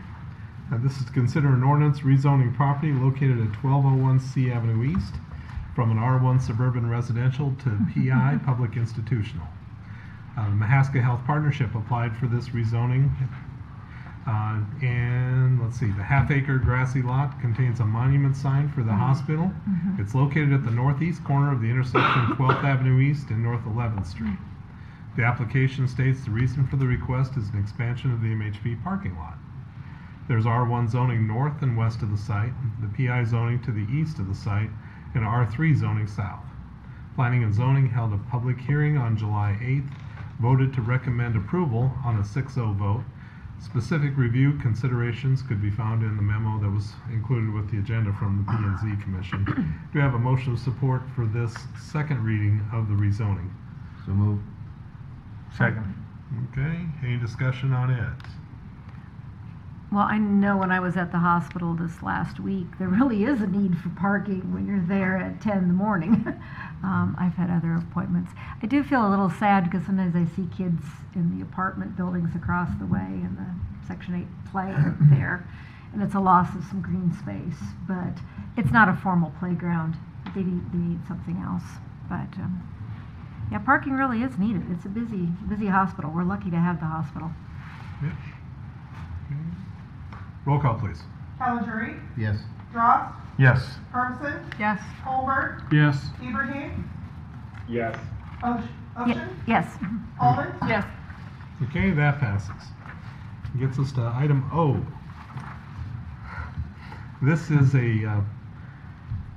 Now, this is to consider an ordinance rezoning property located at 1201 C Avenue East from an R1 suburban residential to PI public institutional. The Mahaska Health Partnership applied for this rezoning. And let's see, the half-acre grassy lot contains a monument sign for the hospital. It's located at the northeast corner of the intersection of 12th Avenue East and North 11th Street. The application states the reason for the request is an expansion of the MHP parking lot. There's R1 zoning north and west of the site, the PI zoning to the east of the site, and R3 zoning south. Planning and Zoning held a public hearing on July 8th, voted to recommend approval on a 6-0 vote. Specific review considerations could be found in the memo that was included with the agenda from the P&Z Commission. Do we have a motion of support for this second reading of the rezoning? So move. Second. Okay, any discussion on it? Well, I know when I was at the hospital this last week, there really is a need for parking when you're there at 10 in the morning. I've had other appointments. I do feel a little sad because sometimes I see kids in the apartment buildings across the way and the Section 8 play there, and it's a loss of some green space, but it's not a formal playground. They need something else. But yeah, parking really is needed. It's a busy hospital. We're lucky to have the hospital. Yeah. Roll call, please. Caligiuri. Yes. Drost. Yes. Hermson. Yes. Holberg. Yes. Ibrahim. Yes. Ocean. Yes. Almond. Yes. Okay, that passes. Gets us to item O. This is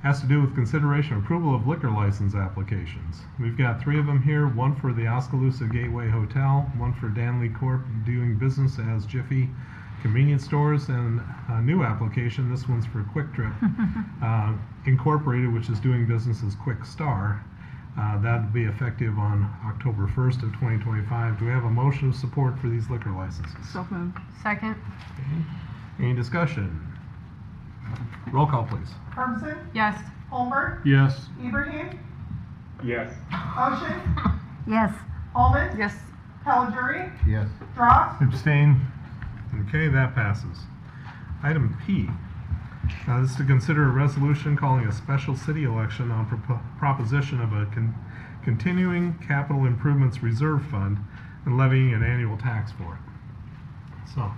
has to do with consideration approval of liquor license applications. We've got 3 of them here, one for the Oskaloosa Gateway Hotel, one for Danley Corp. doing business as Jiffy Convenience Stores, and a new application, this one's for Quick Trip Incorporated, which is doing business as Quick Star. That'll be effective on October 1st of 2025. Do we have a motion of support for these liquor licenses? So moved. Second. Okay. Any discussion? Roll call, please. Hermson. Yes. Holberg. Yes. Ibrahim. Yes. Ocean. Yes. Almond. Yes. Caligiuri. Yes. Drost. Abstain. Okay, that passes. Item P. This is to consider a resolution calling a special city election on proposition of a continuing capital improvements reserve fund and levying an annual tax for it. So,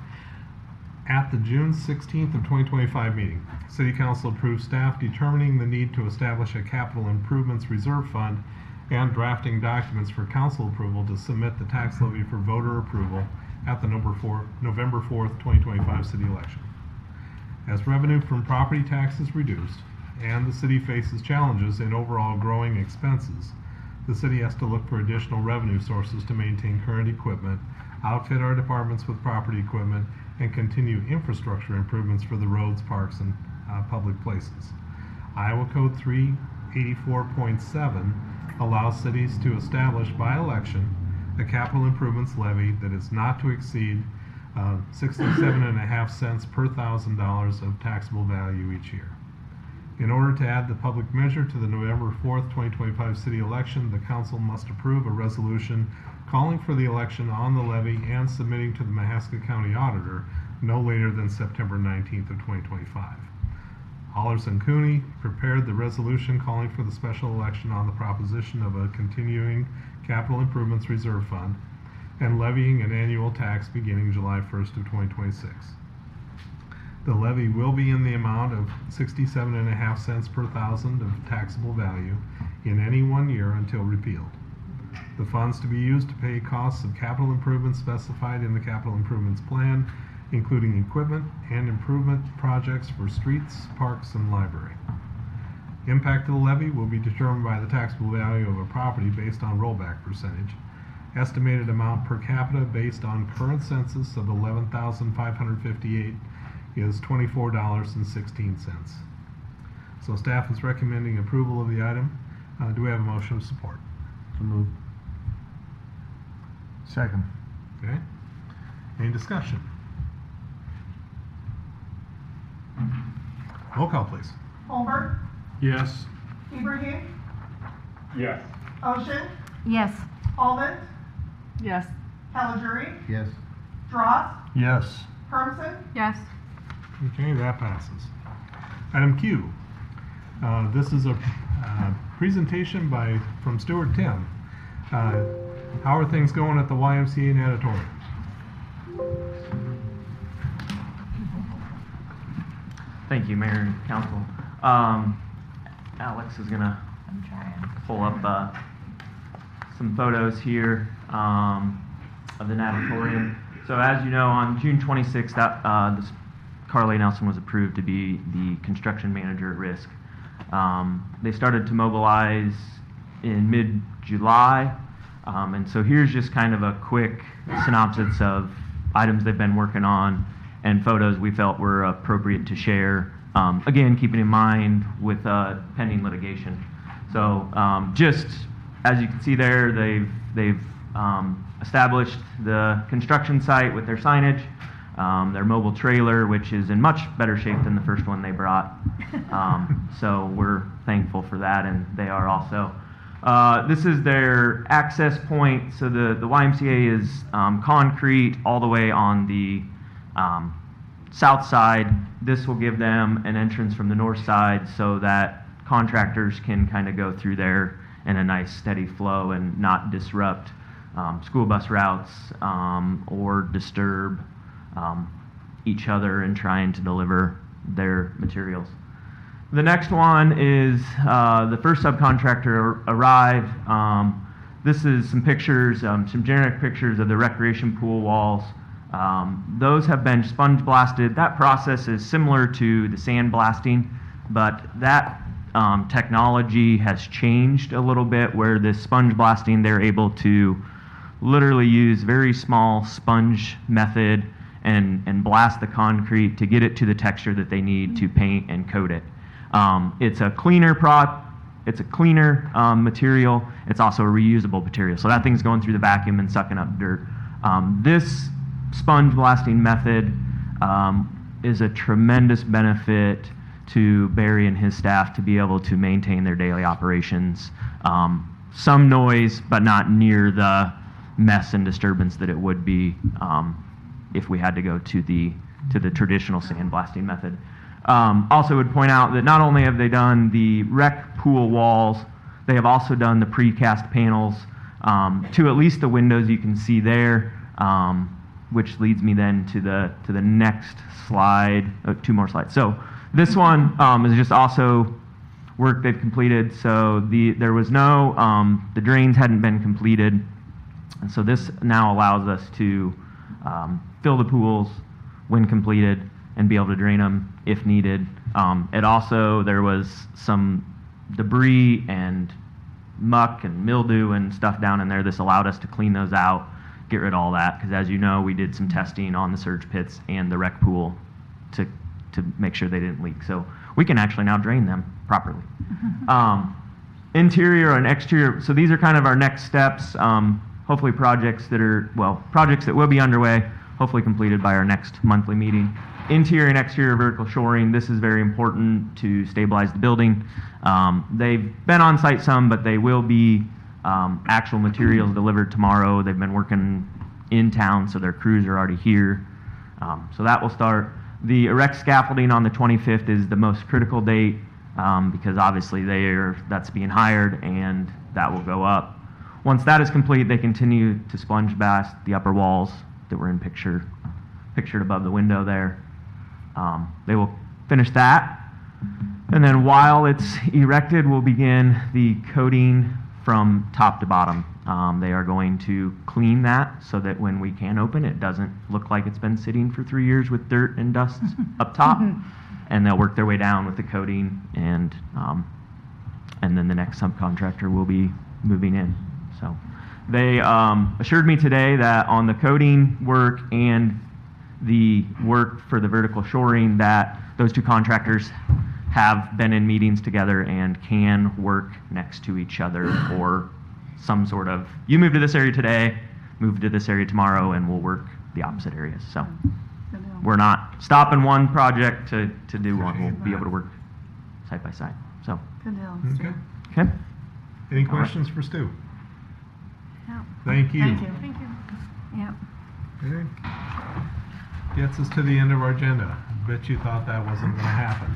at the June 16th of 2025 meeting, City Council approved staff determining the need to establish a capital improvements reserve fund and drafting documents for council approval to submit the tax levy for voter approval at the November 4th, 2025 city election. As revenue from property tax is reduced and the city faces challenges in overall growing expenses, the city has to look for additional revenue sources to maintain current equipment, outfit our departments with property equipment, and continue infrastructure improvements for the roads, parks, and public places. Iowa Code 384.7 allows cities to establish by election a capital improvements levy that is not to exceed 67.5 cents per $1,000 of taxable value each year. In order to add the public measure to the November 4th, 2025 city election, the council must approve a resolution calling for the election on the levy and submitting to the Mahaska County Auditor no later than September 19th of 2025. Hollers and Cooney prepared the resolution calling for the special election on the proposition of a continuing capital improvements reserve fund and levying an annual tax beginning July 1st of 2026. The levy will be in the amount of 67.5 cents per thousand of taxable value in any 1 year until repealed. The funds to be used to pay costs of capital improvements specified in the capital improvements plan, including equipment and improvement projects for streets, parks, and library. Impact of the levy will be determined by the taxable value of a property based on rollback percentage. Estimated amount per capita based on current census of 11,558 is $24.16. So staff is recommending approval of the item. Do we have a motion of support? So moved. Second. Okay. Any discussion? Roll call, please. Holberg. Yes. Ibrahim. Yes. Ocean. Yes. Almond. Yes. Caligiuri. Yes. Drost. Yes. Hermson. Yes. Okay, that passes. Item Q. This is a presentation from Stuart Tim. How are things going at the YMCA and Auditorium? Thank you, Mayor and Council. Alex is gonna pull up some photos here of the natatorium. So as you know, on June 26th, Carly Nelson was approved to be the construction manager at risk. They started to mobilize in mid-July, and so here's just kind of a quick synopsis of items they've been working on and photos we felt were appropriate to share. Again, keeping in mind with pending litigation. So just as you can see there, they've established the construction site with their signage. their mobile trailer, which is in much better shape than the first one they brought. So we're thankful for that, and they are also. This is their access point. So the YMCA is concrete all the way on the south side. This will give them an entrance from the north side so that contractors can kind of go through there in a nice steady flow and not disrupt school bus routes or disturb each other in trying to deliver their materials. The next one is the first subcontractor arrived. This is some pictures, some generic pictures of the recreation pool walls. Those have been sponge blasted. That process is similar to the sand blasting, but that technology has changed a little bit, where this sponge blasting, they're able to literally use very small sponge method and blast the concrete to get it to the texture that they need to paint and coat it. It's a cleaner material. It's also a reusable material. So that thing's going through the vacuum and sucking up dirt. This sponge blasting method is a tremendous benefit to Barry and his staff to be able to maintain their daily operations. Some noise, but not near the mess and disturbance that it would be if we had to go to the traditional sandblasting method. Also would point out that not only have they done the rec pool walls, they have also done the precast panels to at least the windows you can see there, which leads me then to the next slide, 2 more slides. So this one is just also work they've completed. So there was no, the drains hadn't been completed. And so this now allows us to fill the pools when completed and be able to drain them if needed. It also, there was some debris and muck and mildew and stuff down in there. This allowed us to clean those out, get rid of all that, because as you know, we did some testing on the surge pits and the rec pool to make sure they didn't leak. So we can actually now drain them properly. Interior and exterior, so these are kind of our next steps. Hopefully projects that will be underway, hopefully completed by our next monthly meeting. Interior and exterior vertical shoring, this is very important to stabilize the building. They've been on site some, but they will be actual materials delivered tomorrow. They've been working in town, so their crews are already here. So that will start. The erect scaffolding on the 25th is the most critical date because obviously that's being hired and that will go up. Once that is complete, they continue to sponge blast the upper walls that were pictured above the window there. They will finish that. And then while it's erected, we'll begin the coating from top to bottom. They are going to clean that so that when we can open, it doesn't look like it's been sitting for 3 years with dirt and dust up top. And they'll work their way down with the coating, and then the next subcontractor will be moving in. So they assured me today that on the coating work and the work for the vertical shoring, that those 2 contractors have been in meetings together and can work next to each other for some sort of, you move to this area today, move to this area tomorrow, and we'll work the opposite areas. So we're not stopping one project to do one. We'll be able to work side by side. So. Good deal. Okay. Any questions for Stu? Yeah. Thank you. Thank you. Thank you. Yep. Okay. Gets us to the end of our agenda. Bet you thought that wasn't going to happen.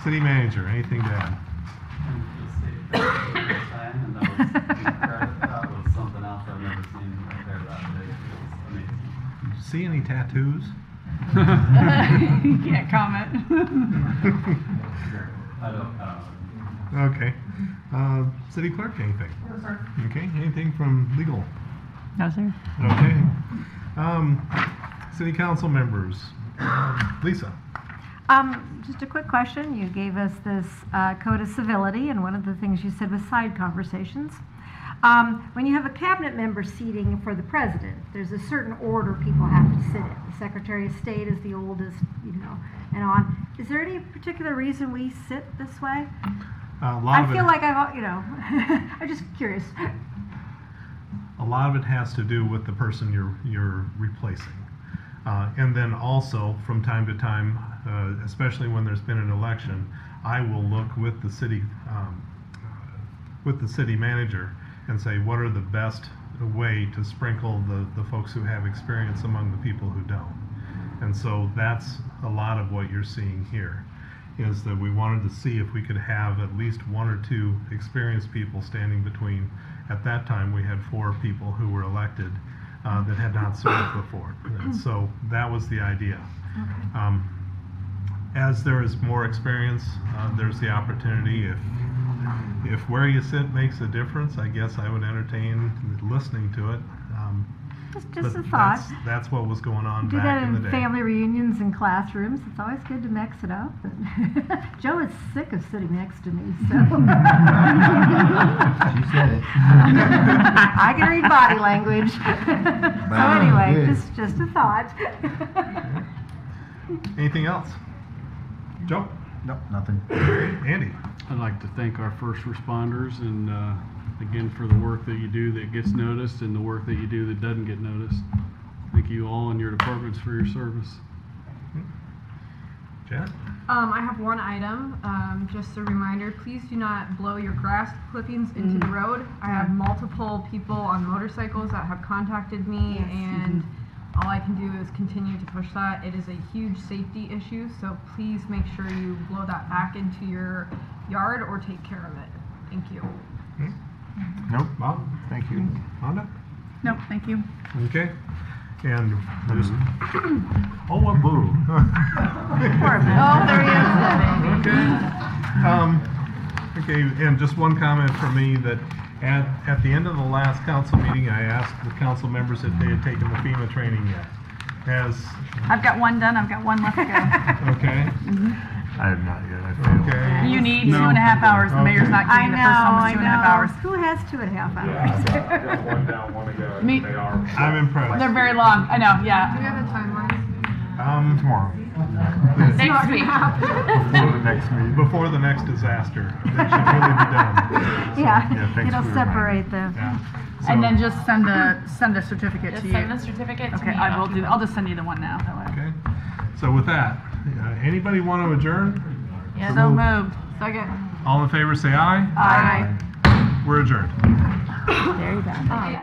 City manager, anything to add? That was something else I've never seen right there that big. It was amazing. Did you see any tattoos? You can't comment. I don't. Okay. City clerk, anything? No, sir. Okay. Anything from legal? No, sir. Okay. City council members. Lisa. Just a quick question. You gave us this code of civility, and one of the things you said was side conversations. When you have a cabinet member seating for the president, there's a certain order people have to sit in. The Secretary of State is the oldest, and on. Is there any particular reason we sit this way? I feel like I'm just curious. A a lot of it has to do with the person you're replacing. And then also, from time to time, especially when there's been an election, I will look with the city manager and say, what are the best way to sprinkle the folks who have experience among the people who don't. And so that's a lot of what you're seeing here, is that we wanted to see if we could have at least one or two experienced people standing between. At that time, we had 4 people who were elected that had not served before. And so that was the idea. As there is more experience, there's the opportunity. If where you sit makes a difference, I guess I would entertain listening to it. Just but a thought. That's what was going on Do back that in the in day. family reunions and classrooms. It's always good to mix it up. Joe is sick of sitting next to me, so. She said it. I can read body language. So anyway, just a thought. Anything else? Joe? Nope, nothing. Andy? I'd like to thank our first responders and again for the work that you do that gets noticed and the work that you do that doesn't get noticed. Thank you all and your departments for your service. Janet? I have one item, just a reminder, please do not blow your grass clippings into the road. I have multiple people on motorcycles that have contacted me, and all I can do is continue to push that. It is a huge safety issue, so please make sure you blow that back into your yard or take care of it. Thank you. Nope, Bob, thank you. Rhonda? Nope, thank you. Okay. And just, Oh, what boo? Oh, there he is. okay, and just one comment from me that at the end of the last council meeting, I asked the council members if they had taken the FEMA training yet. I've got one done, I've got one left to go. Okay. I have not yet, I failed. Okay. You need 2.5 hours, the mayor's not I kidding, the know, first one I was 2.5 hours. know. Who has 2.5 hours? Yeah, I got one down, one to go. Me- They are. I'm impressed. They're very long, I know, yeah. Do we have a timeline? Tomorrow, Next week. before the next meeting. Before the next disaster. They should really be done. Yeah, thanks it'll for reminding. separate the. Yeah. And So- then just send a certificate Just to you. send the certificate to Okay, me. I will do, I'll just send you the one now. Okay. So with that, anybody want to adjourn? Yeah, So moved. Second. All in favor, say aye. Aye. We're adjourned. There you go.